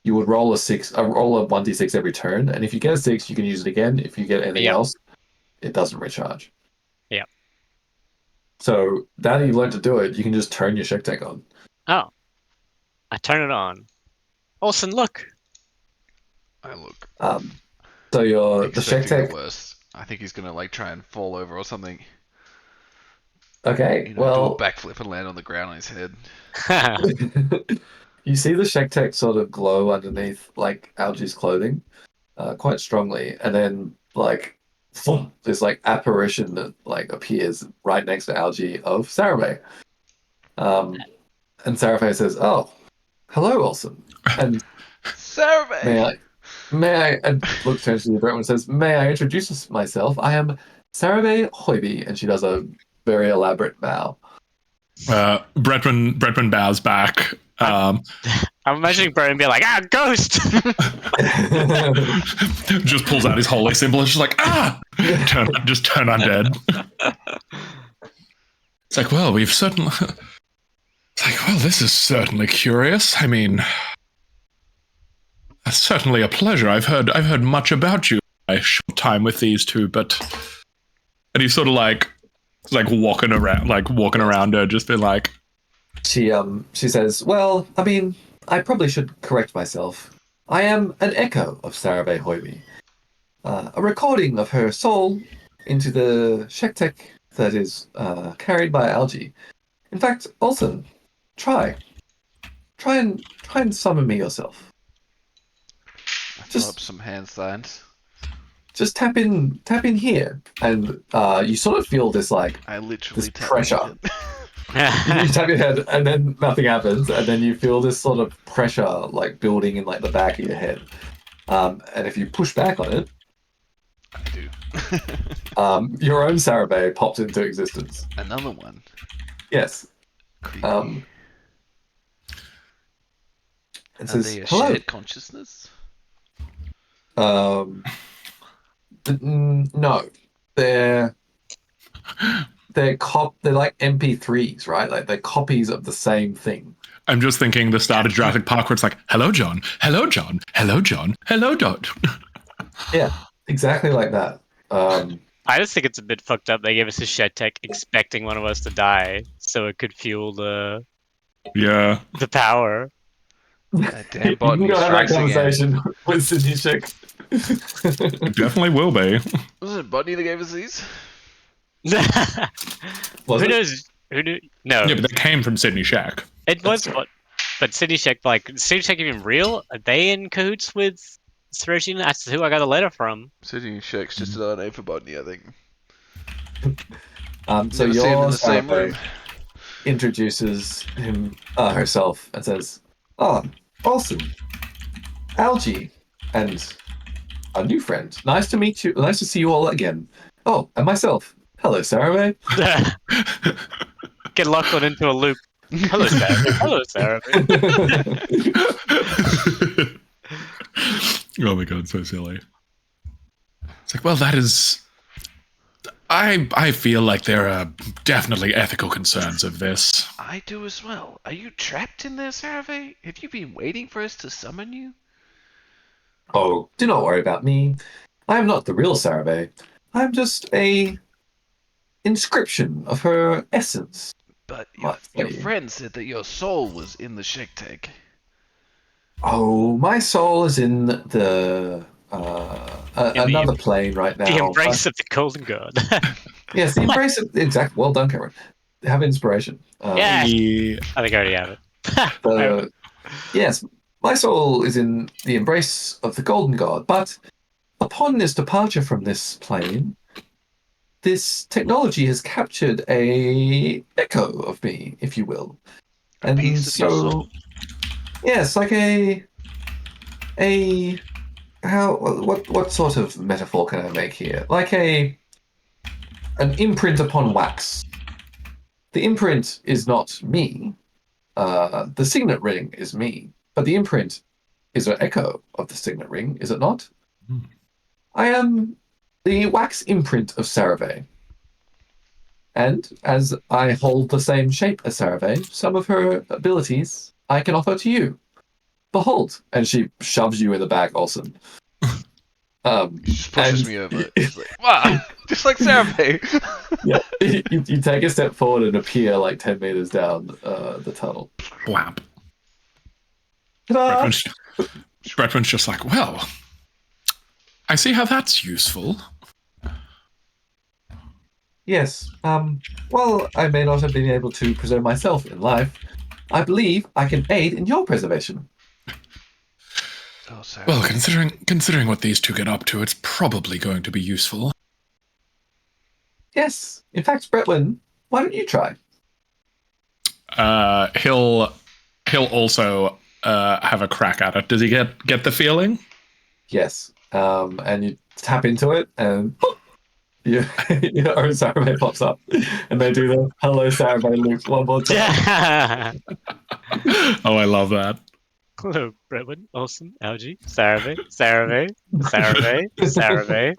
you would roll a 1d6 every turn, and if you get a 6, you can use it again. If you get anything else, it doesn't recharge. Yeah. So now that you've learned to do it, you can just turn your Shek Tech on. Oh. I turn it on. Olsen, look. I look. So the Shek Tech. Worse. I think he's gonna like try and fall over or something. Okay, do a backflip and land on the ground on his head. You see the Shek Tech sort of glow underneath like Algie's clothing, quite strongly, and then like this like apparition that like appears right next to Algie of Sarame. And Sarame says, "Oh, hello, Olsen." And Sarame, may I? And looks turns to the Brett and says, "May I introduce myself? I am Sarame Hoiby," and she does a very elaborate bow. Bretman bows back. I'm imagining Bretman being like, ghost! Just pulls out his holy symbol and just like, turn undead. It's like, well, this is certainly curious. I mean, that's certainly a pleasure. I've heard much about you in my short time with these two, and he's sort of like walking around her, just been like. She says, "Well, I mean, I probably should correct myself. I am an echo of Sarave Hoiby, a recording of her soul into the Shek Tech that is carried by Algie. In fact, Olsen, try and summon me yourself. I throw up some hand signs. Just tap in here, and you sort of feel this like I literally this pressure." You tap your head, and then nothing happens, and then you feel this sort of pressure like building in like the back of your head. And if you push back on it, I do. Your own Sarabay pops into existence. Another one. Yes. Creepy. And says, "Are they a hello." shared consciousness? No, they're like MP3s, right? Like they're copies of the same thing. I'm just thinking the start of Jurassic Park where it's like, hello, John. Hello, John. Hello, John. Hello, John. Yeah, exactly like that. I just think it's a bit fucked up. They gave us a Shek Tech expecting one of us to die so it could fuel the power. That damn botany you have that strikes conversation again. with Sydney Shek. It definitely will be. Was it Botany that gave us these? Who knows? Who knew? No. Yeah, but they came from Sydney Shack. It was, but Sydney Shek, Sydney Shek even real? Are they in cahoots with Sarojin? That's who I got a letter from. Sydney Shek's just another name for Botany, I think. So Never seen them in your the same room. introduces herself and says, "Oh, awesome, Algie, and a new friend. Nice to meet you. Nice to see you all again. Oh, and myself. Hello, Sarah. Get locked on into a loop. Hello, Sarah. Hello, Sarah. Oh my god, so silly. It's like, well, that is. I feel like there are definitely ethical concerns of this. I do as well. Are you trapped in there, Sarave? Have you been waiting for us to summon you? Oh, do not worry about me. I am not the real Sarave. I am just a inscription of her essence. But Might your say. friend said that your soul was in the Shek tank. Oh, my soul is in the another plane right now. The embrace of the Golden God. Yes, the embrace of exactly. Well done, Cameron. Have inspiration. Yeah. I think I already have it. Yes, my soul is in the embrace of the Golden God, but upon his departure from this plane, this technology has captured a echo of me, if you will. A piece of your soul. Yes, like what sort of metaphor can I make here? Like an imprint upon wax. The imprint is not me. The signet ring is me, but the imprint is an echo of the signet ring, is it not? Hmm. I am the wax imprint of Sarave. And as I hold the same shape as Sarave, some of her abilities I can offer to you. Behold. And she shoves you in the back, Olsen. She just pushes me over. She's like, wow, just like Sarave. Yeah, you take a step forward and appear like 10 meters down the tunnel. Blap. Ta-da! Bretman's just like, well, I see how that's useful. Yes. Well, I may not have been able to preserve myself in life. I believe I can aid in your preservation. Oh, sorry. Well, considering what these two get up to, it's probably going to be useful. Yes. In fact, Bretwin, why don't you try? He'll also have a crack at it. Does he get the feeling? Yes. And you tap into it, and your own Sarabay pops up, and they do the hello Sarabay loop one more time. Oh, I love that. Hello, Bretwin, Olsen, Algie, Sarave, Sarave, Sarave, Sarave.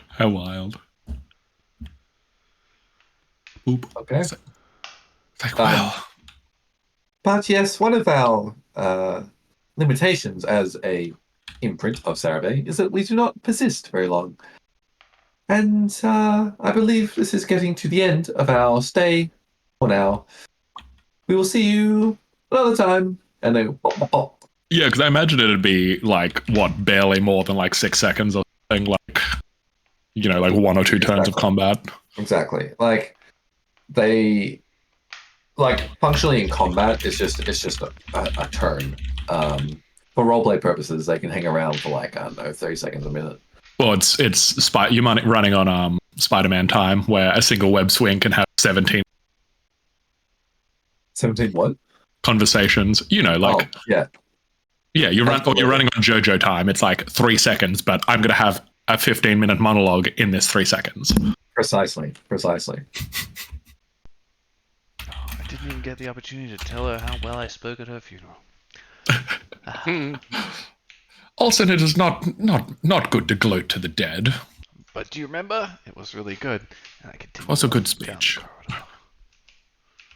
How wild. Boop. Okay. It's like, well. But yes, one of our limitations as a imprint of Sarabay is that we do not persist very long. And I believe this is getting to the end of our stay for now. We will see you another time. And then Yeah, because I imagine it'd be like, what, barely more than like 6 seconds or something, like, you know, like 1 or 2 turns of combat. Exactly. Like, they, like, functionally in combat, it's just a turn. For roleplay purposes, they can hang around for like, I don't know, 30 seconds a minute. Well, you're running on Spider-Man time, where a single web swing can have 17 what? conversations. You know, like yeah, you're running on JoJo time. It's like 3 seconds, but I'm going to have a 15-minute monologue in this 3 seconds. Precisely. Oh, I didn't even get the opportunity to tell her how well I spoke at her funeral. Also, it is not good to gloat to the dead. But do you remember? It was really good. And I continued Was a good down the speech. corridor.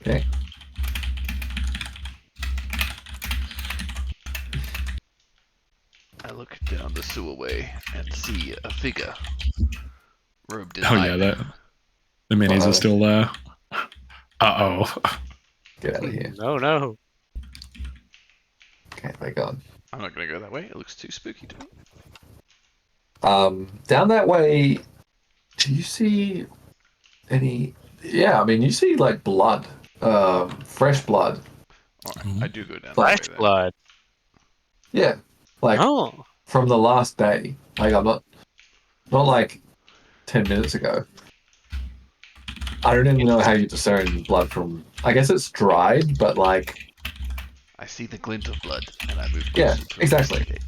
Okay. I look down the sewerway and see a figure robed in Oh iron. yeah, the minis are still there. Uh-oh. Get out of here. No. Okay, they're gone. I'm not going to go that way. It looks too spooky to me. Down that way, do you see any... Yeah, I mean, you see, like, blood. Fresh blood. Alright, I do go down Flesh that way then. blood. Yeah. Like, Oh. from the last day. Like, I'm not like 10 minutes ago. I don't even know how you discern blood from... I guess it's dried, but, like... I see the glint of blood, and I move Yeah, closer to exactly. investigate.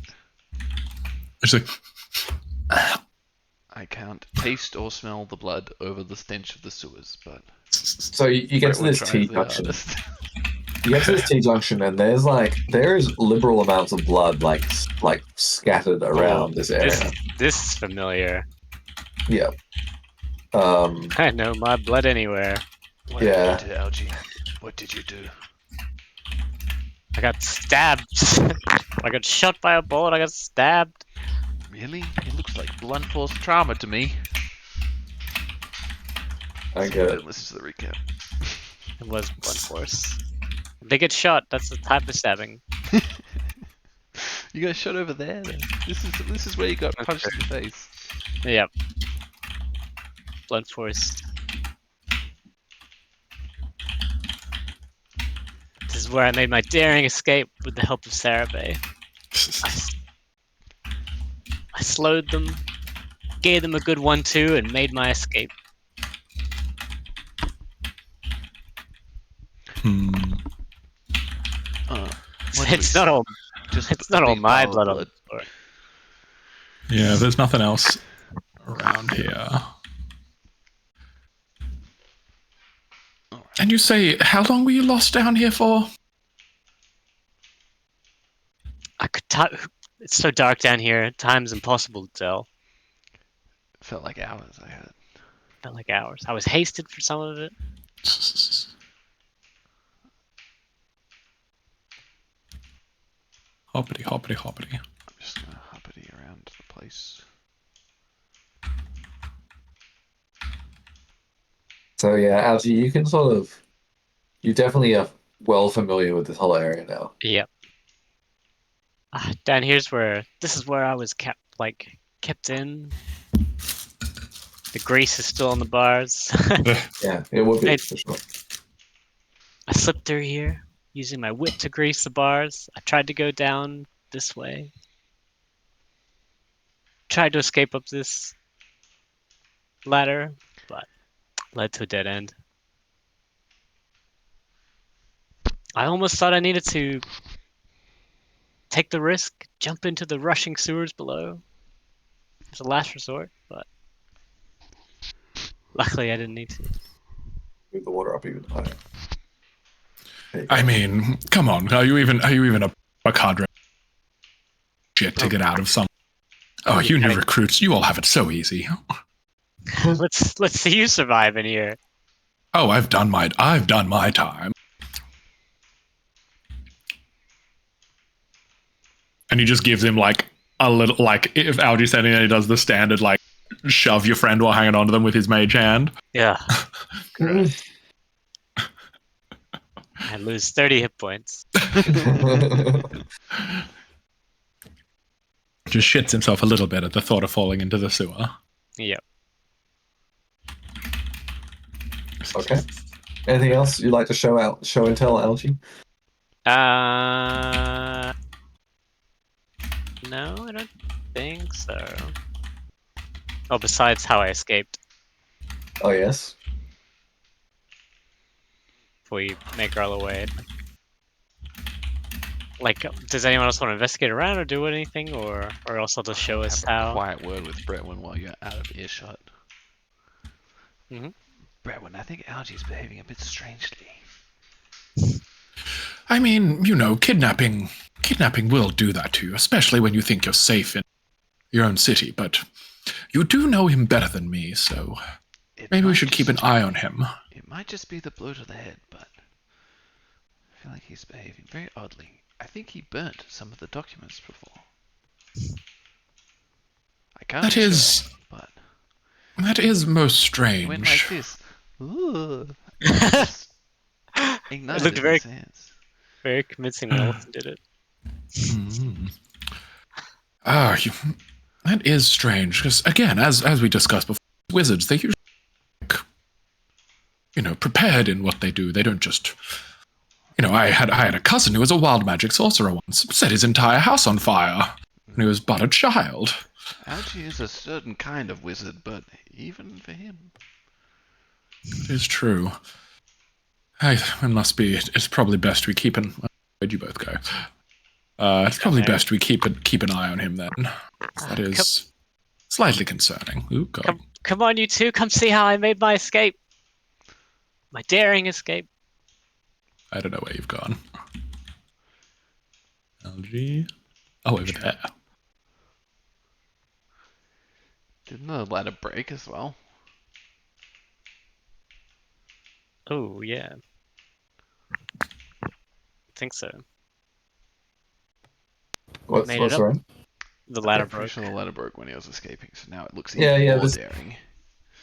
It's like, I can't taste or smell the blood over the stench of the sewers, but So you get to Brentwood this tries T the junction. hardest. You get to this T-junction, and there is liberal amounts of blood like scattered around this area. This is familiar. Yeah. I know my blood anywhere. What Yeah. did you do, Algie? What did you do? I got stabbed. I got shot by a bullet. I got stabbed. Really? It looks like blunt force trauma to me. I get it. Listen to the recap. It was blunt force. They get shot. That's the type of stabbing. You got shot over there. Then. This is where you got punched in the face. Yep. Blunt force. This is where I made my daring escape with the help of Sarabay. I slowed them, gave them a good 1-2, and made my escape. It's not all. It's not all my blood on the floor. Yeah, there's nothing else around here. And you say, how long were you lost down here for? I could. It's so dark down here. Time's impossible to tell. Felt like hours. I heard. Felt like hours. I was hasted for some of it. Hoppity, hoppity, hoppity. I'm just gonna hoppity around the place. So yeah, Algie, you definitely are well familiar with this whole area now. Yep. Down here's where. This is where I was kept in. The grease is still on the bars. Yeah, it would be for sure. I slipped through here, using my wit to grease the bars. I tried to go down this way. Tried to escape up this ladder, but led to a dead end. I almost thought I needed to take the risk, jump into the rushing sewers below. It's a last resort, but luckily I didn't need to. Move the water up even higher. I mean, come on. Are you even a cadre shit to get out of some? Oh, you new recruits, you all have it so easy. Let's see you survive in here. Oh, I've done my time. And he just gives him like a little, like if Algie's standing there, he does the standard like shove your friend while hanging onto them with his mage hand. Yeah. I lose 30 hit points. Just shits himself a little bit at the thought of falling into the sewer. Yep. Okay. Anything else you'd like to show and tell, Algie? No, I don't think so. Oh, besides how I escaped. Oh yes. Before we make our way. Like, does anyone else want to investigate around or do anything, or else I'll just show us Have a how? quiet word with Bretwin while you're out of earshot. Mhm. Bretwin, I think Algie's behaving a bit strangely. I mean, you know, kidnapping will do that to you, especially when you think you're safe in your own city, but you do know him better than me, so maybe we should keep an eye on him. It might just be the blow to the head, but I feel like he's behaving very oddly. I think he burnt some of the documents before. I can't That be is- sure, but That is most he went like strange. this. Ooh. Just ignited It looked in very- his hands. Very convincing when Olsen did it. That is strange, because again, as we discussed before, wizards, they usually, prepared in what they do. They don't just, I had a cousin who was a wild magic sorcerer once, set his entire house on fire when he was but a child. Algie is a certain kind of wizard, but even for him. It is true. It's probably best we keep an... Where'd you both go? It's probably best we keep an eye on him then. That is slightly concerning. Ooh, God. Come on, you two, come see how I made my escape. My daring escape. I don't know where you've gone. Algae. Oh, over there. Didn't the ladder break as well? Oh yeah. I think so. What's Made it up. wrong? The ladder I'm pretty broke. sure the ladder broke when he was escaping, so now it looks Yeah, even yeah, more this- daring.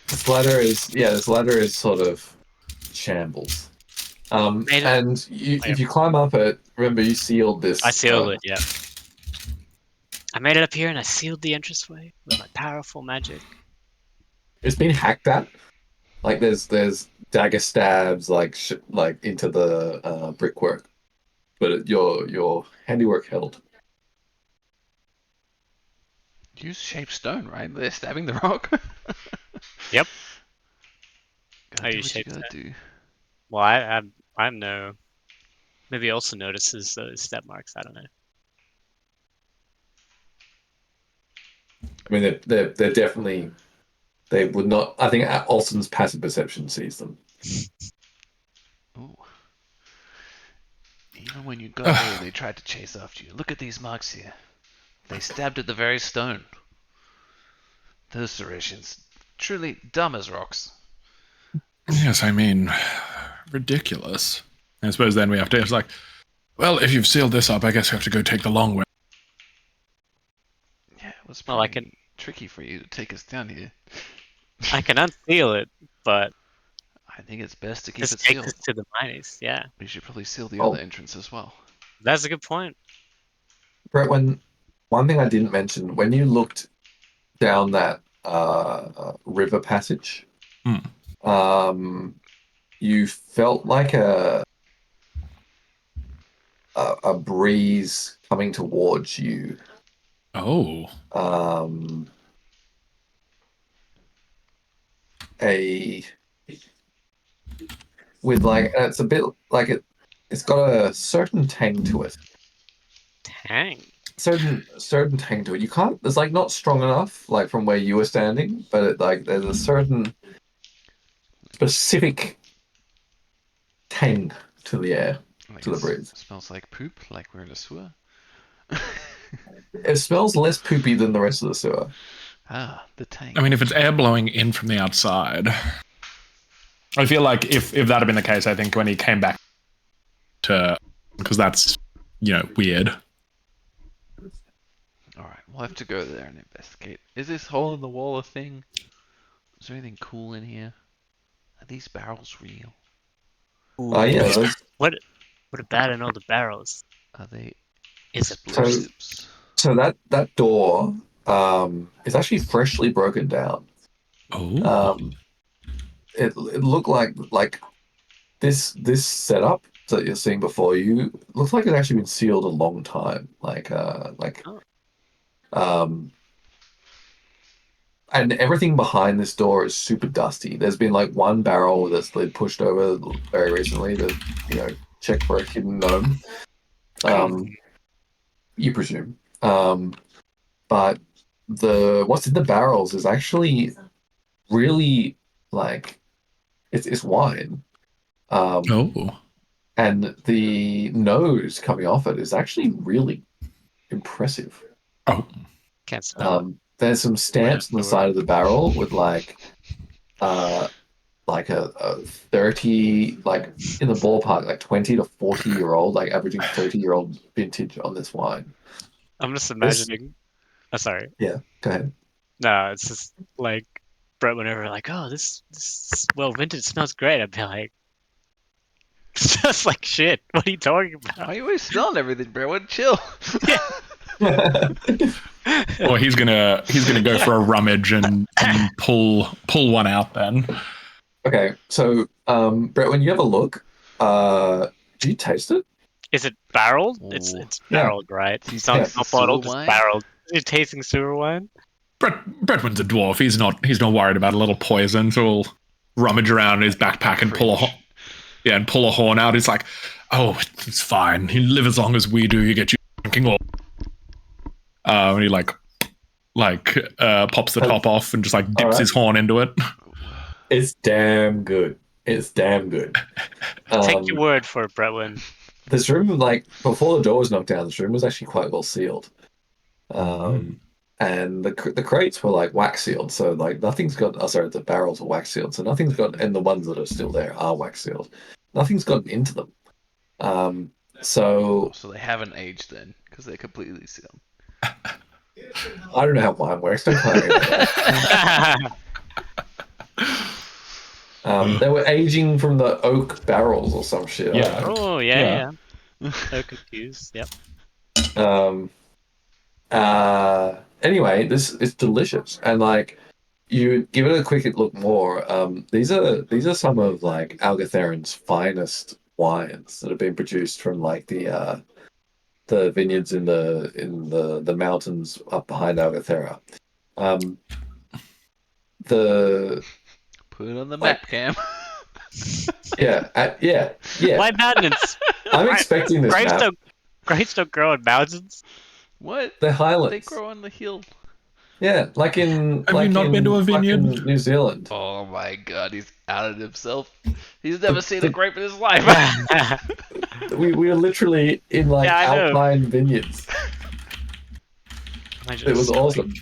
This ladder is sort of shambles. Made it- And if you climb up it, remember you sealed this. I sealed it. Yeah. I made it up here and I sealed the entranceway with my powerful magic. It's been hacked at. Like there's dagger stabs like into the brickwork, but your handiwork held. Use shaped stone, right? They're stabbing the rock. Yep. Gotta I do use what you shaped gotta stone. do. Well, I'm no. Maybe he also notices those step marks. I don't know. I mean, they're definitely. They would not. I think Olsen's passive perception sees them. Ooh. Even when you got away, they tried to chase after you. Look at these marks here. They stabbed at the very stone. Those Seresians, truly dumb as rocks. Yes, I mean, ridiculous. I suppose then we have to. It's like, well, if you've sealed this up, I guess we have to go take the long way. Yeah, it was Well, I pretty tricky for you to take us down here. I can unseal it, but I think it's best to keep this it takes sealed. us to the mines. Yeah, We should probably seal the Oh. other entrance as well. that's a good point. Brett, one thing I didn't mention when you looked down that river passage, you felt like a breeze coming towards you. Oh. With like it's a bit like it's got a certain tang to it. Tang. Certain tang to it. You can't. It's like not strong enough, like from where you were standing, but there's a certain specific tang to the air, to the breeze. Smells like poop, like we're in a sewer. It smells less poopy than the rest of the sewer. Ah, the tank. I mean, if it's air blowing in from the outside, I feel like if that had been the case, I think when he came back to, because that's weird. Alright, we'll have to go there and investigate. Is this hole in the wall a thing? Is there anything cool in here? Are these barrels real? Yeah. What about in all the barrels? Are they Is it explosives? So that door is actually freshly broken down. Oh. It looked like this setup that you're seeing before you looks like it's actually been sealed a long time. And everything behind this door is super dusty. There's been like one barrel that's been pushed over very recently to check for a hidden gnome. You presume. But what's in the barrels is actually really like it's wine. And the nose coming off it is actually really impressive. Can't smell it. There's some stamps on the side of the barrel with like a 30, like in the ballpark, like 20 to 40-year-old, like averaging 30-year-old vintage on this wine. I'm just imagining. Oh, sorry. Yeah, go ahead. No, it's just like Brett whenever like, oh, this vintage smells great. I'd be like, it smells like shit. What are you talking about? Why are you always smelling everything, bro? What? Chill. Well, he's gonna go for a rummage and pull one out then. Okay, so Brett, when you have a look, do you taste it? Is it barreled? Ooh. It's barreled, right? Do you It's not taste the bottled. sewer It's wine? barreled. You're tasting sewer wine? Bretman's a dwarf. He's not worried about a little poison, so he'll rummage around in his backpack and pull a horn out. He's like, oh, it's fine. You live as long as we do. You get you drinking all. And he pops the top off and just like dips his horn into it. It's damn good. It's damn good. Take your word for it, Bretwin. This room, like before the door was knocked down, this room was actually quite well sealed. And the crates were like wax sealed, so like nothing's got. Oh, sorry, the barrels are wax sealed, so nothing's got. And the ones that are still there are wax sealed. Nothing's gotten into them. So they haven't aged then, because they're completely sealed. I don't know how wine works. Don't claim they were aging from the oak barrels or some shit. Yeah. Oh yeah. So confused. Yep. Anyway, this is delicious, and like you give it a quick look more. These are some of like Algatheron's finest wines that have been produced from like the vineyards in the mountains up behind Algathera. The Put it on the map, Cam. yeah. Why mountains? I'm expecting this map. Grapes don't grow in mountains. What? They're highlands. They grow on the hill. Yeah, like in. Have you not been to a vineyard? New Zealand. Oh my god, he's outed himself. He's never seen a grape in his life. We are literally in like alpine vineyards. It was awesome.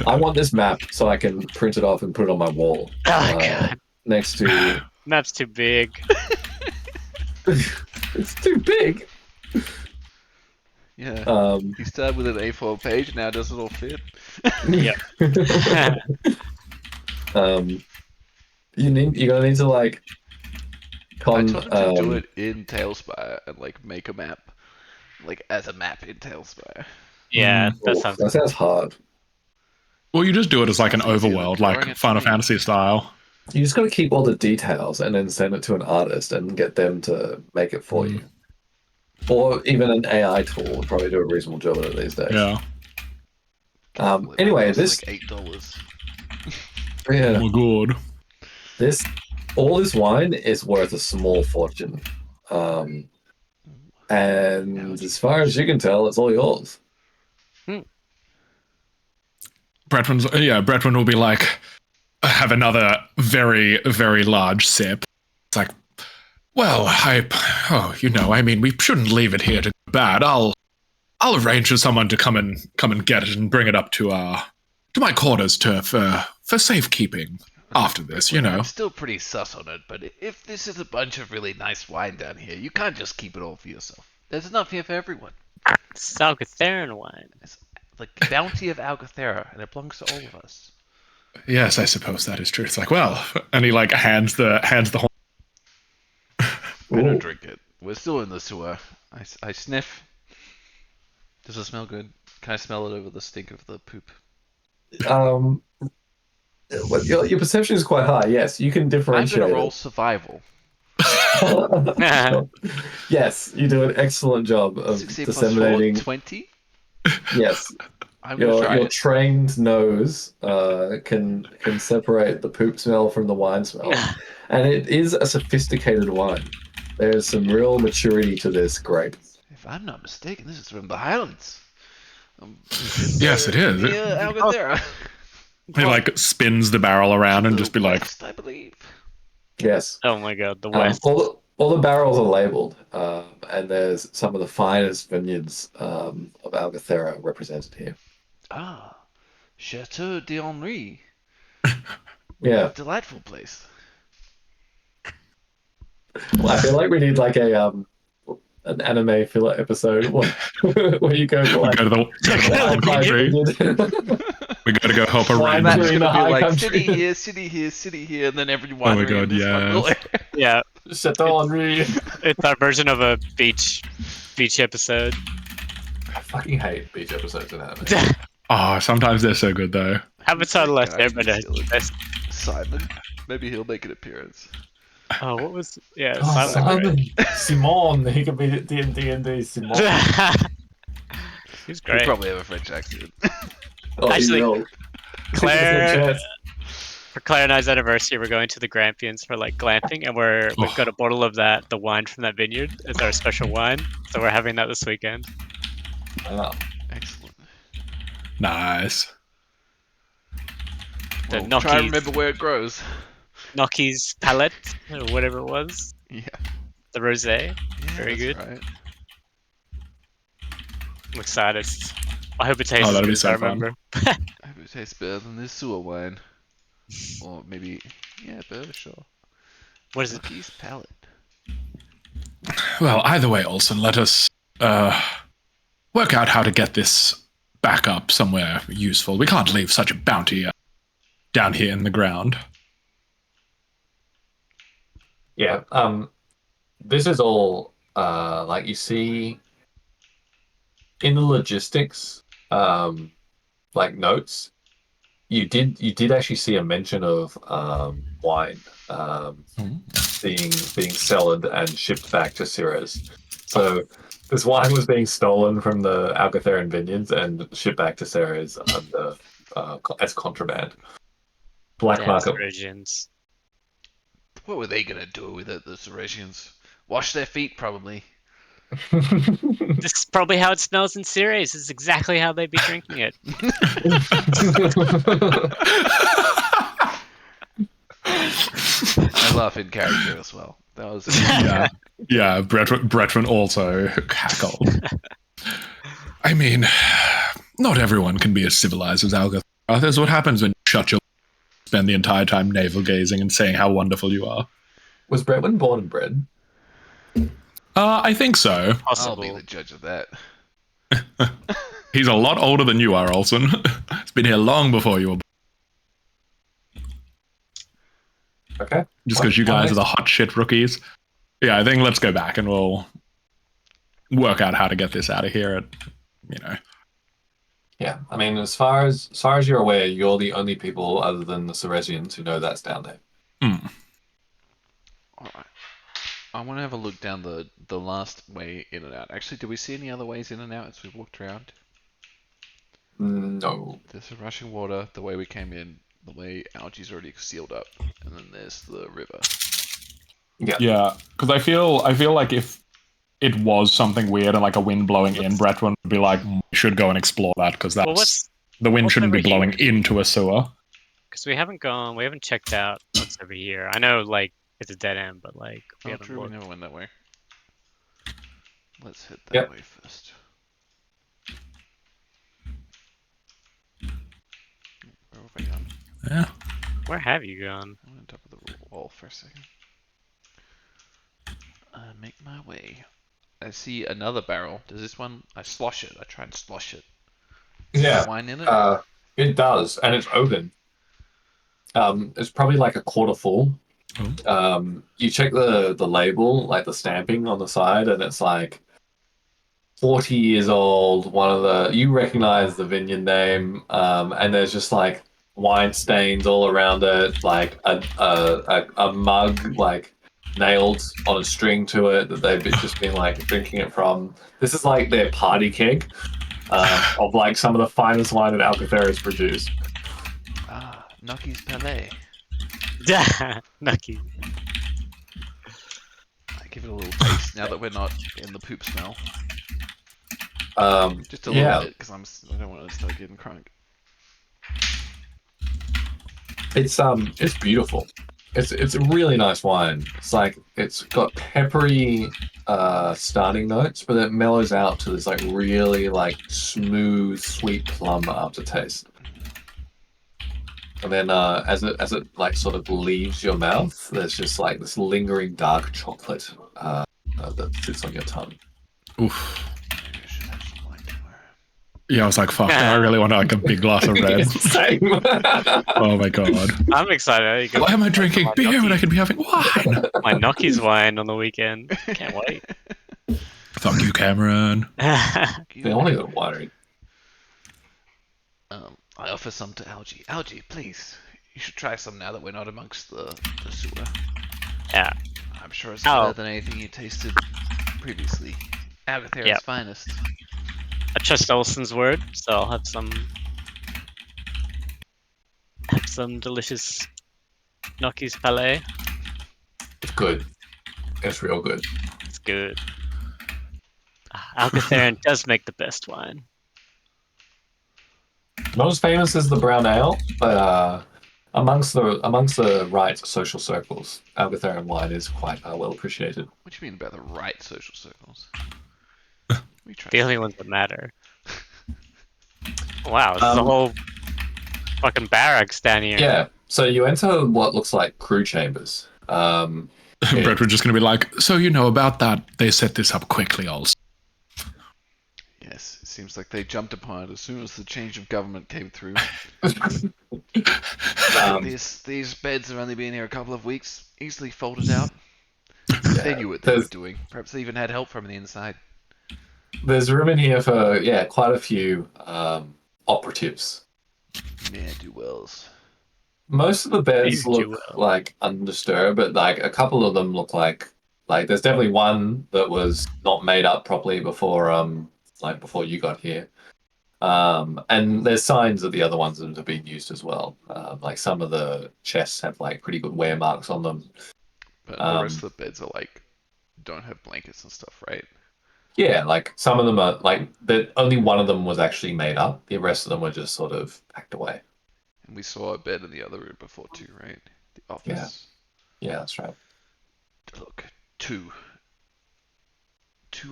I want this map so I can print it off and put it on my wall. God. Next to. Map's too big. It's too big. Yeah. He started with an A4 page, now does it all fit? Yeah. You're gonna need to like. I told him to do it in Talespire and like make a map, like as a map in Talespire. Yeah, that sounds hard. Well, you just do it as like an overworld, like Final Fantasy style. You just got to keep all the details and then send it to an artist and get them to make it for you. Or even an AI tool would probably do a reasonable job of it these days. Yeah. Anyway, this like $8. Yeah. Oh, good. All this wine is worth a small fortune. And as far as you can tell, it's all yours. Bretwin will be like, have another very, very large sip. It's like, well, I mean, we shouldn't leave it here to go bad. I'll arrange for someone to come and get it and bring it up to my quarters for safekeeping after this, you know. I'm still pretty sus on it, but if this is a bunch of really nice wine down here, you can't just keep it all for yourself. There's enough here for everyone. It's Algatheran wine. It's like the bounty of Algathera, and it belongs to all of us. Yes, I suppose that is true. It's like, well, and he like hands the horn. I don't drink it. We're still in the sewer. I sniff. Does it smell good? Can I smell it over the stink of the poop? Your perception is quite high. Yes, you can differentiate. I'm gonna roll survival. Yes, you do an excellent job of disseminating. 20. Yes, your trained nose can separate the poop smell from the wine smell, and it is a sophisticated wine. There's some real maturity to this grape. If I'm not mistaken, this is from the Highlands. Yes, it is. Yeah, Algathera. He like spins the barrel around and just be like, West, I believe. Yes. Oh my god, the West. All the barrels are labeled, and there's some of the finest vineyards of Algathera represented here. Ah, Chateau d'Henri. Yeah. Delightful place. Well, I feel like we need like an anime filler episode where you go to like, we gotta go help a I'm random. actually gonna be like city here, and then everyone. Oh my god, yeah. Yeah. Chateau Henri. It's our version of a beach episode. I fucking hate beach episodes in anime. Oh, sometimes they're so good though. Avatar The Last Airbender. Simon. Maybe he'll make an appearance. Oh, what was... Yeah, Simon. Simon. He could be D&D Simon. He's great. He probably have a French accent. Actually, Claire... For Claire and I's anniversary, we're going to the Grampians for like glamping, and we've got a bottle of the wine from that vineyard as our special wine. So we're having that this weekend. Oh. Excellent. Nice. Well, try to remember where it grows. Noki's palette or whatever it was. Yeah. The rosé. Yeah, Very that's good. right. I'm excited. I hope it tastes as that'll good be as so I fun. remember. I hope it tastes better than this sewer wine. Or maybe, yeah, better, sure. What is it? Noki's palate. Well, either way, Olsen, let us work out how to get this back up somewhere useful. We can't leave such a bounty down here in the ground. Yeah. This is all like you see in the logistics like notes. You did actually see a mention of wine being cellared and shipped back to Ceres. So this wine was being stolen from the Alcatherian vineyards and shipped back to Ceres under as contraband. Black Damn market. Sturgeons. What were they gonna do with it, the Ceresians? Wash their feet, probably. This is probably how it smells in Ceres. This is exactly how they'd be drinking it. I laugh in character as well. That was Yeah, Bretman also cackled. I mean, not everyone can be as civilized as Algath. That's what happens when you shut your spend the entire time navel gazing and saying how wonderful you are. Was Bretwin born and bred? I think so. I'll be Possible. the judge of that. He's a lot older than you are, Olsen. He's been here long before you were born. Okay. Just because you guys are the hot shit rookies. Yeah, I think let's go back and we'll work out how to get this out of here. Yeah, I mean, as far as you're aware, you're the only people other than the Ceresians who know that's down there. Alright. I want to have a look down the last way in and out. Actually, do we see any other ways in and out as we've walked around? No. There's the rushing water, the way we came in, the way Algae's already sealed up, and then there's the river. Yeah, because I feel like if it was something weird and like a wind blowing in, Bretwan would be like, we should go and explore that because that's the wind shouldn't be blowing into a sewer. Because we haven't checked out what's over here. I know, like, it's a dead end, but like we haven't True, we looked. never went that way. Let's head that way first. Where have I gone? Yeah. Where have you gone? I'm on top of the wall for a second. Make my way. I see another barrel. Does this one? I slosh it. I try and slosh it. Yeah. Wine in it? It does, and it's open. It's probably like a quarter full. You check the label, like the stamping on the side, and it's like 40 years old. You recognize the vineyard name, and there's just like wine stains all around it, like a mug like nailed on a string to it that they've just been like drinking it from. This is like their party keg of like some of the finest wine that Alcathera has produced. Ah, Noki's Palais. Nucky. I give it a little taste now that we're not in the poop smell. Just a little bit because I don't want to start getting crunk. It's beautiful. It's a really nice wine. It's got peppery starting notes, but it mellows out to this like really like smooth, sweet plum aftertaste. And then as it like sort of leaves your mouth, there's just like this lingering dark chocolate that sits on your tongue. Oof. Maybe I should have some wine tomorrow. Yeah, I was like, fuck, I really want like a big glass of red. Same. Oh my god. I'm excited. Why am I drinking beer when I could be having wine? My Noki's wine on the weekend. Can't wait. Fuck you, Cameron. They only got winery. I offer some to Algae. Algae, please. You should try some now that we're not amongst the sewer. Yeah. I'm sure it's better than anything you tasted previously. Agathera's finest. I trust Olsen's word, so I'll have some delicious Noki's Palais. It's good. It's real good. It's good. Alcatherian does make the best wine. Not as famous as the brown ale, but amongst the right social circles, Algotherian wine is quite well appreciated. What do you mean by the right social circles? We try The to only say. ones that matter. Wow, this is a Um, whole fucking barracks down here. Yeah. So you enter what looks like crew chambers. Brett was just going to be like, so you know about that. They set this up quickly also. Yes, it seems like they jumped upon it as soon as the change of government came through. These beds have only been here a couple of weeks, easily folded out. They knew what they were doing. Perhaps they even had help from the inside. There's room in here for quite a few operatives. Ne'er-do-wells. Most of the beds look Ne'er-do-well. like undisturbed, but like a couple of them look like there's definitely one that was not made up properly before you got here. And there's signs of the other ones that have been used as well. Like some of the chests have like pretty good wear marks on them. But the rest of the beds are like don't have blankets and stuff, right? Yeah, like some of them are like that. Only one of them was actually made up. The rest of them were just sort of packed away. And we saw a bed in the other room before too, right? The office. Yeah, that's right. Look, two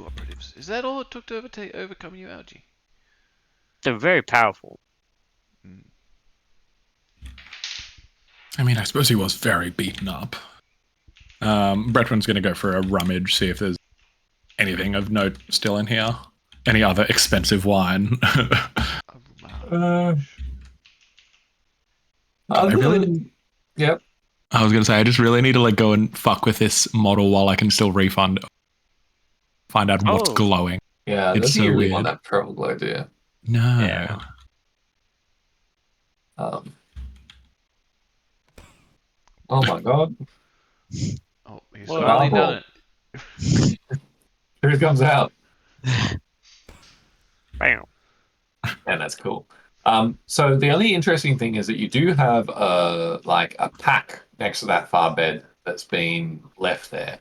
operatives. Is that all it took to overcome you, Algie? They're very powerful. I mean, I suppose he was very beaten up. Bretman's going to go for a rummage, see if there's anything of note still in here. Any other expensive wine? Yep. I was going to say, I just really need to like go and fuck with this model while I can still find out what's glowing. Yeah, it's doesn't so really weird. want that purple glow, do you? No. Yeah. Oh my god. Oh, he's Well, finally done it. Here it comes out. Bam. And that's cool. So the only interesting thing is that you do have a pack next to that far bed that's been left there.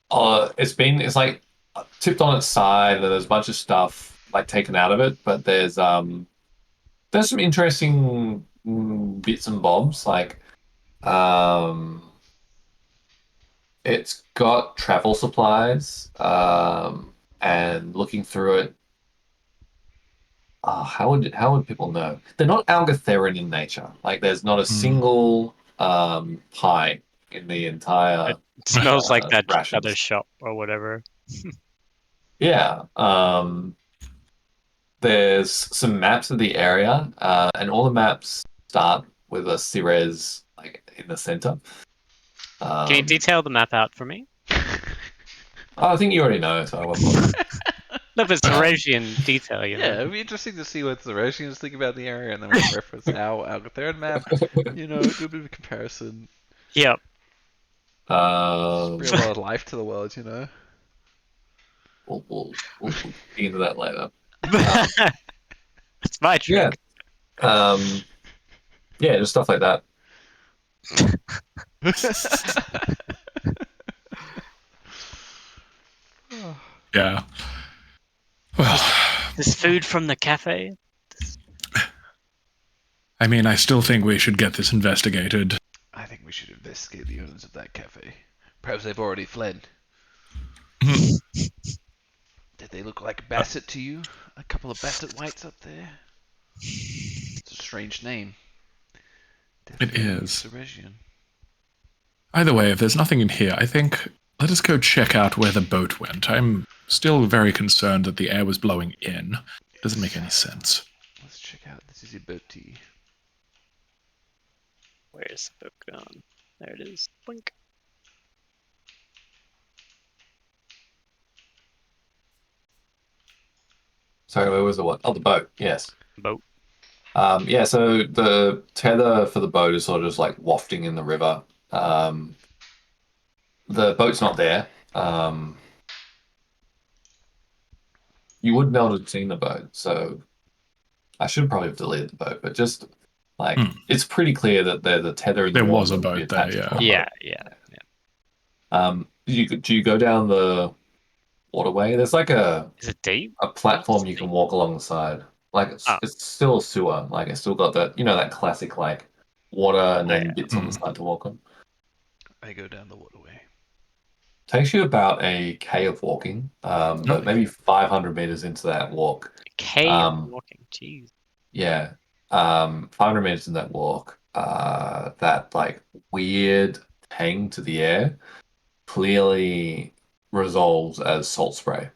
It's like tipped on its side, and there's a bunch of stuff like taken out of it, but there's some interesting bits and bobs. Like it's got travel supplies, and looking through it, how would people know? They're not Algotheran in nature. Like there's not a single pie in the entire. It smells like that rations. other shop or whatever. Yeah. There's some maps of the area, and all the maps start with a Ceres like in the center. Can you detail the map out for me? I think you already know, so I won't bother. No, but it's Eurasian detail, you know. Yeah, it'd be interesting to see what the Russians think about the area, and then we can reference our Algotheran map. You know, do a bit of a comparison. Yep. Bring a lot of life to the world, you know. We'll get into that later. It's my trick. Yeah, just stuff like that. Yeah. Well, This food from the cafe. I mean, I still think we should get this investigated. I think we should investigate the owners of that cafe. Perhaps they've already fled. Did they look like Bassett to you? A couple of Bassett whites up there? It's a strange name. Definitely It is. Ceresian. Either way, if there's nothing in here, I think let us go check out where the boat went. I'm still very concerned that the air was blowing in. Doesn't make any sense. Let's check out this is a boaty. Where's the book gone? There it is. Blink. Sorry, where was the what? Oh, the boat. Yes. Boat. Yeah. So the tether for the boat is sort of just like wafting in the river. The boat's not there. You would not have seen the boat, so I should probably have deleted the boat. But just like it's pretty clear that the tether. There was a boat there. Yeah. Yeah. Do you go down the waterway? There's like Is it deep? a platform you can walk along the side. Like it's still a sewer. Like it's still got that that classic like water and then bits on the side to walk on. I go down the waterway. Takes you about a K of walking, but maybe 500 meters into that walk. K of walking, jeez. Yeah, 500 meters in that walk, that like weird tang to the air clearly resolves as salt spray.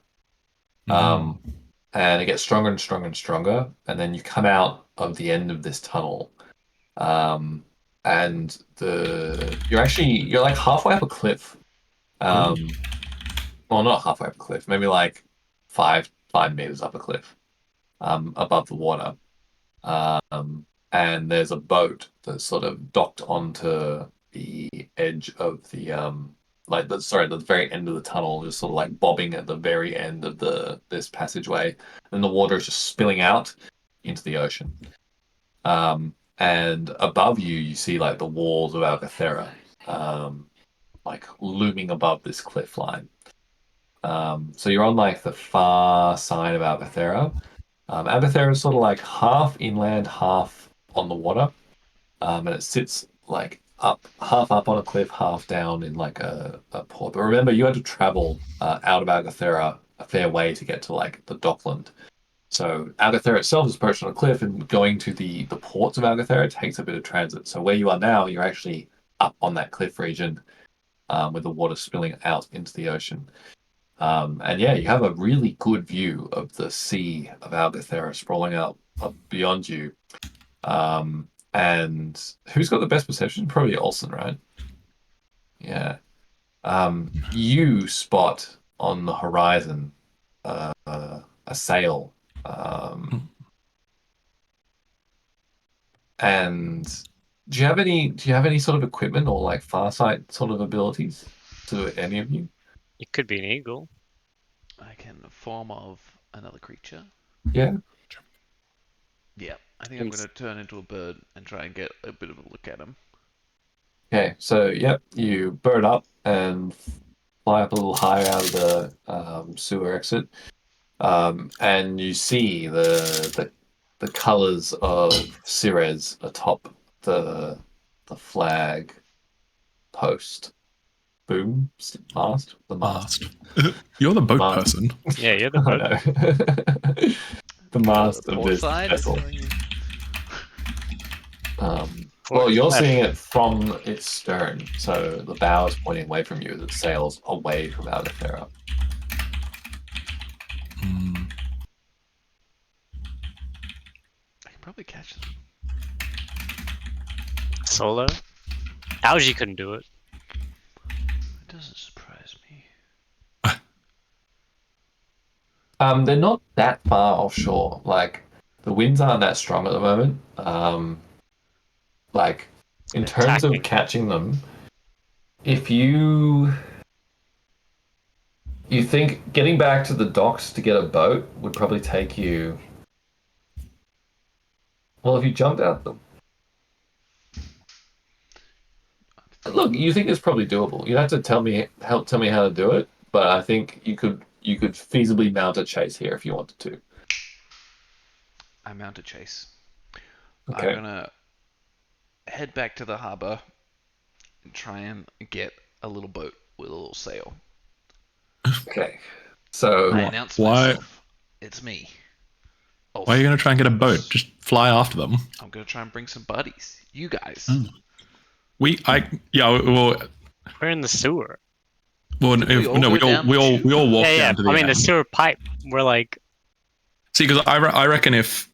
And it gets stronger and stronger and stronger, and then you come out of the end of this tunnel, and you're like halfway up a cliff. Well, not halfway up a cliff, maybe like 5 meters up a cliff, above the water. And there's a boat that's sort of docked onto the edge of the the very end of the tunnel, just sort of like bobbing at the very end of this passageway, and the water is just spilling out into the ocean. And above you, you see like the walls of Alcathera, like looming above this cliff line. So you're on like the far side of Alcathera. Alcathera is sort of like half inland, half on the water, and it sits like half up on a cliff, half down in like a port. But remember, you had to travel out of Alcathera a fair way to get to like the dockland. So Alcathera itself is perched on a cliff, and going to the ports of Alcathera takes a bit of transit. So where you are now, you're actually up on that cliff region, with the water spilling out into the ocean. And yeah, you have a really good view of the sea of Alcathera sprawling out up beyond you. And who's got the best perception? Probably Olsen, right? Yeah. You spot on the horizon a sail. And do you have any sort of equipment or like farsight sort of abilities to any of you? It could be an eagle. I can form of another creature. Yeah. Yeah, I think I'm going to turn into a bird and try and get a bit of a look at him. Okay, so yep, you bird up and fly up a little higher out of the sewer exit, and you see the colors of Ceres atop the flag post. Boom, mast, the mast. You're the boat Mast. person. Yeah, you're the boat. The mast of port this side? vessel. Well, you're seeing it from its stern, so the bow is pointing away from you as it sails away from Alcathera. I can probably catch them. Solo? Algae couldn't do it. It doesn't surprise me. They're not that far offshore. Like, the winds aren't that strong at the moment. Like, in terms of catching them, if you think getting back to the docks to get a boat would probably take you. Well, if you jumped out the. Look, you think it's probably doable. You'd have to tell me how to do it, but I think you could feasibly mount a chase here if you wanted to. I mount a chase. Okay. I'm gonna head back to the harbor and try and get a little boat with a little sail. Okay. So I announce myself. It's me. Why are you going to try and get a boat? Just fly after them. I'm gonna try and bring some buddies. You guys. We're in the sewer. Well, we all walk down to the I mean, end. the sewer pipe. We're like. See, because I reckon if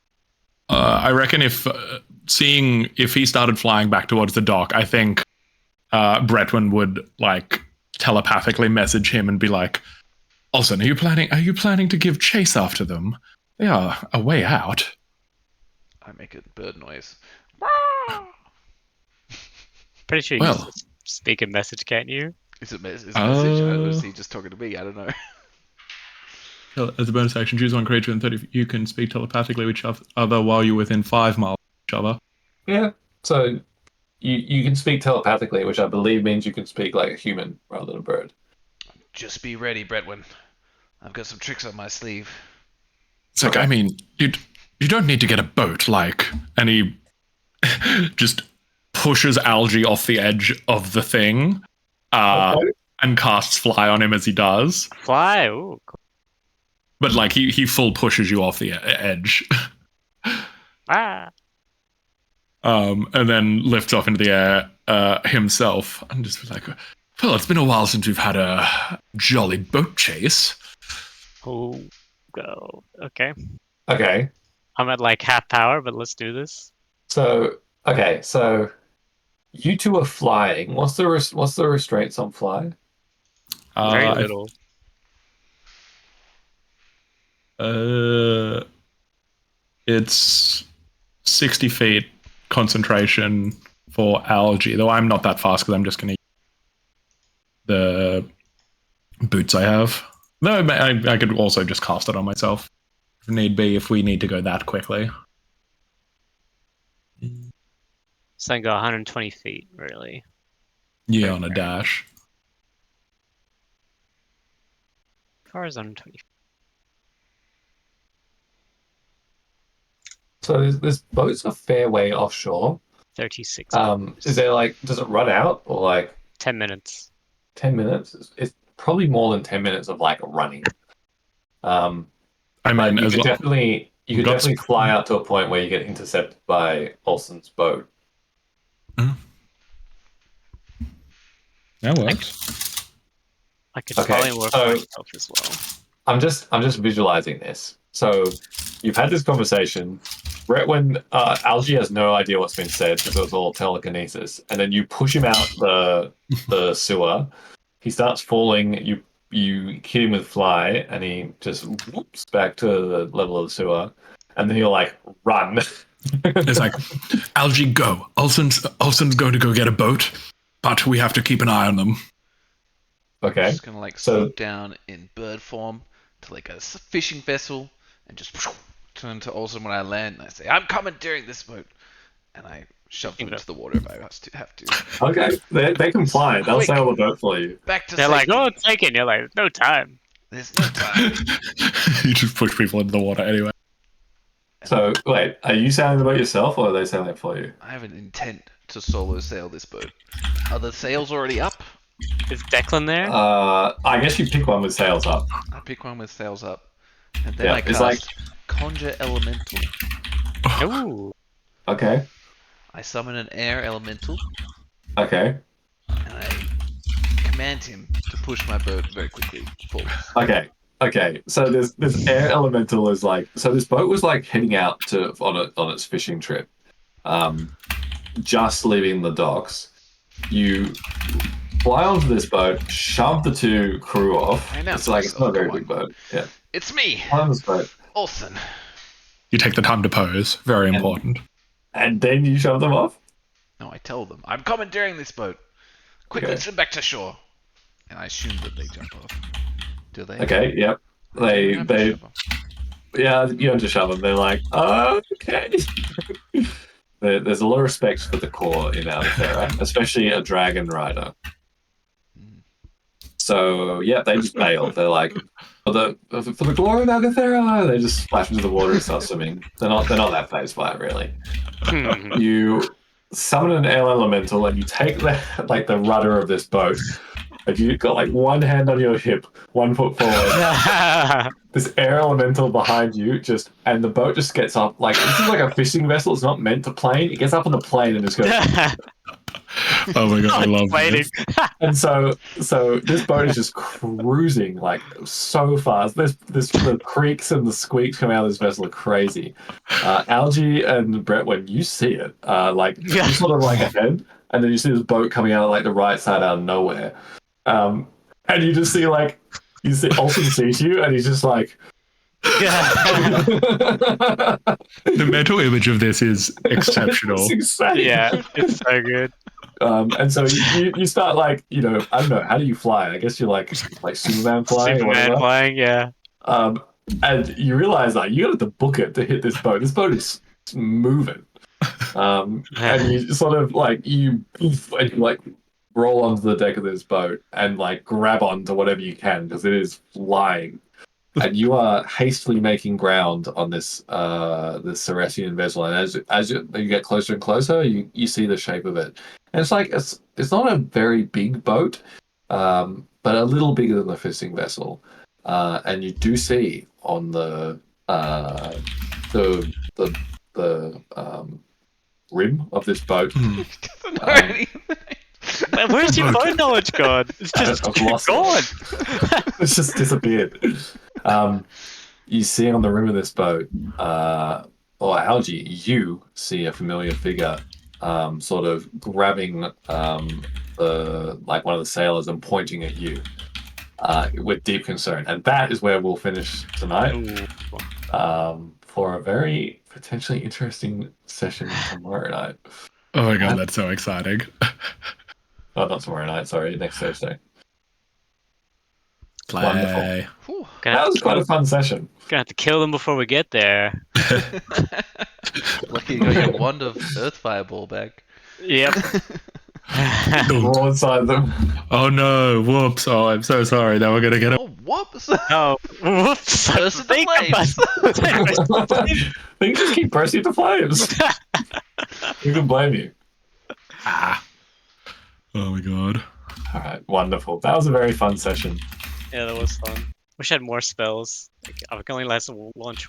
seeing if he started flying back towards the dock, I think Bretwin would like telepathically message him and be like, "Olsen, are you planning to give chase after them? They are a way out." I make a bird noise. Pretty sure you can speak a message, can't you? Is it message? Or is he just talking to me? I don't know. As a bonus action, choose one creature and 30. You can speak telepathically with each other while you're within 5 miles of each other. Yeah. So you can speak telepathically, which I believe means you can speak like a human rather than a bird. Just be ready, Bretwin. I've got some tricks up my sleeve. It's like, I mean, dude, You don't need to get a boat, and he just pushes Algae off the edge of the thing, and casts Fly on him as he does. Fly? Ooh, cool. But he full pushes you off the edge. Ah. And then lifts off into the air himself, and just like, well, it's been a while since we've had a jolly boat chase. Oh, go. Okay. Okay. I'm at like half power, but let's do this. So you two are flying. What's the restraints on fly? Very little. It's 60 feet concentration for Algae, though I'm not that fast because I'm just going to use the boots I have. No, I could also just cast it on myself if need be, if we need to go that quickly. So I go 120 feet, really. Yeah, on a dash. As far as 120 feet. So this boat's a fair way offshore. 36. Is there does it run out or 10 minutes? 10 minutes? It's probably more than 10 minutes of running. I mean, you could definitely fly out to a point where you get intercepted by Olsen's boat. That works. I could probably work myself as well. I'm just visualizing this. So you've had this conversation. When Algae has no idea what's been said because it was all telekinesis, and then you push him out the sewer. He starts falling. You hit him with fly, and he just whoops back to the level of the sewer, and then you're run. It's Algae, go. Olsen's going to go get a boat, but we have to keep an eye on them. Okay. I'm just gonna slope down in bird form to a fishing vessel and just turn to Olsen when I land, and I say, "I'm commandeering this boat," and I shove them into the water if I have to. Okay, they can fly. They'll sail the boat for you. Back to They're safety. "Oh, it's taken." You're like, "No time." There's no time. You just push people into the water anyway. So wait, are you sailing the boat yourself, or are they sailing it for you? I have an intent to solo sail this boat. Are the sails already up? Is Declan there? I guess you pick one with sails up. I pick one with sails up, and then I cast Conjure Elemental. Ooh. Okay. I summon an air elemental, Okay. and I command him to push my boat very quickly forward. Okay. So this air elemental is so this boat was heading out on its fishing trip, just leaving the docks. You fly onto this boat, shove the two crew off. It's not a very big boat. Yeah. It's me, On this boat, Olsen. You take the time to pose. Very important. and then you shove them off. No, I tell them, I'm commandeering this boat. Quickly swim back to shore. And I assume that they jump off. Do they? Okay. Yep. Yeah, you have to shove them. They're okay. There's a lot of respect for the core in Algae, especially a dragon rider. So yeah, they just bail. They're for the glory of Algathera, they just splash into the water and start swimming. They're not that phased by it really. You summon an air elemental and you take the rudder of this boat. And you've got one hand on your hip, 1 foot forward. This air elemental behind you and the boat just gets up this is a fishing vessel. It's not meant to plane. It gets up on the plane and just goes. Oh my god, I love this. And so this boat is just cruising so fast. The creaks and the squeaks coming out of this vessel are crazy. Algae and Brett, when you see it, you sort of ahead, and then you see this boat coming out the right side out of nowhere. And you just see Olsen sees you, and he's just The mental image of this is exceptional. It's insane. Yeah, it's so good. And so you start I don't know, how do you fly? I guess you're like Superman flying. Superman flying, yeah. And you realize you got to book it to hit this boat. This boat is moving. And you sort of you roll onto the deck of this boat and grab onto whatever you can because it is flying. and you are hastily making ground on this this Ceresian vessel. And as you get closer and closer, you see the shape of it. And it's like it's not a very big boat, but a little bigger than the fishing vessel. And you do see on the the rim of this boat. Doesn't know anything. Where's your boat knowledge gone? It's just I've lost gone. It's just disappeared. You see on the rim of this boat, or Algae, you see a familiar figure, sort of grabbing the like one of the sailors and pointing at you, with deep concern. And that is where we'll finish tonight. For a very potentially interesting session tomorrow night. Oh my god, that's so exciting. Oh, not tomorrow night. Sorry, next Thursday. Play. Wonderful. That was quite a fun session. Gonna have to kill them before we get there. Lucky you got your wand of Earth Fireball back. Yep. Broadside them. Oh no, whoops. Oh, I'm so sorry. Now we're gonna get Oh, whoops! Oh, whoops! Burst into flames. Things just keep bursting into flames. Who can blame you? Ah. Oh my god. All right, wonderful. That was a very fun session. Yeah, that was fun. Wish I had more spells. Like, I can only last a launch.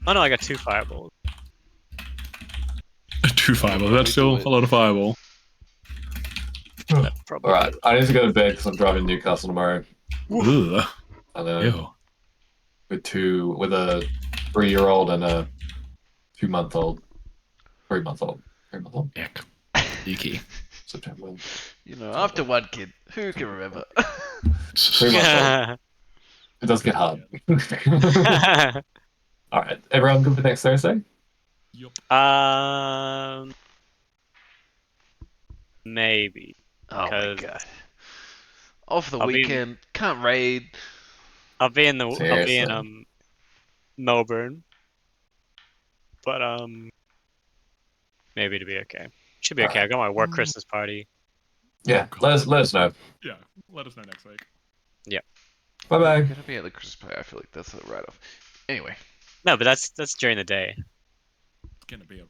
Oh no, I got 2 fireballs. 2 fireball. That's still a lot of fireball. All right, I need to go to bed because I'm driving to Newcastle tomorrow. Ugh. And with a 3-year-old and a 2-month-old, 3-month-old, 3-month-old. Ick. Icky. September. You know, after one kid, who can remember? 3-month-old. It does get hard. All right, everyone good for next Thursday? Maybe. Oh my Because god. Off the I'll be- weekend, can't raid. I'll be in Seriously. Melbourne. But maybe to be okay. Should be okay. I got my work Christmas party. Yeah, let us know. Yeah, let us know next week. Bye bye. Gonna be at the Christmas party. I feel like that's a write-off. Anyway. No, but that's during the day. It's gonna be a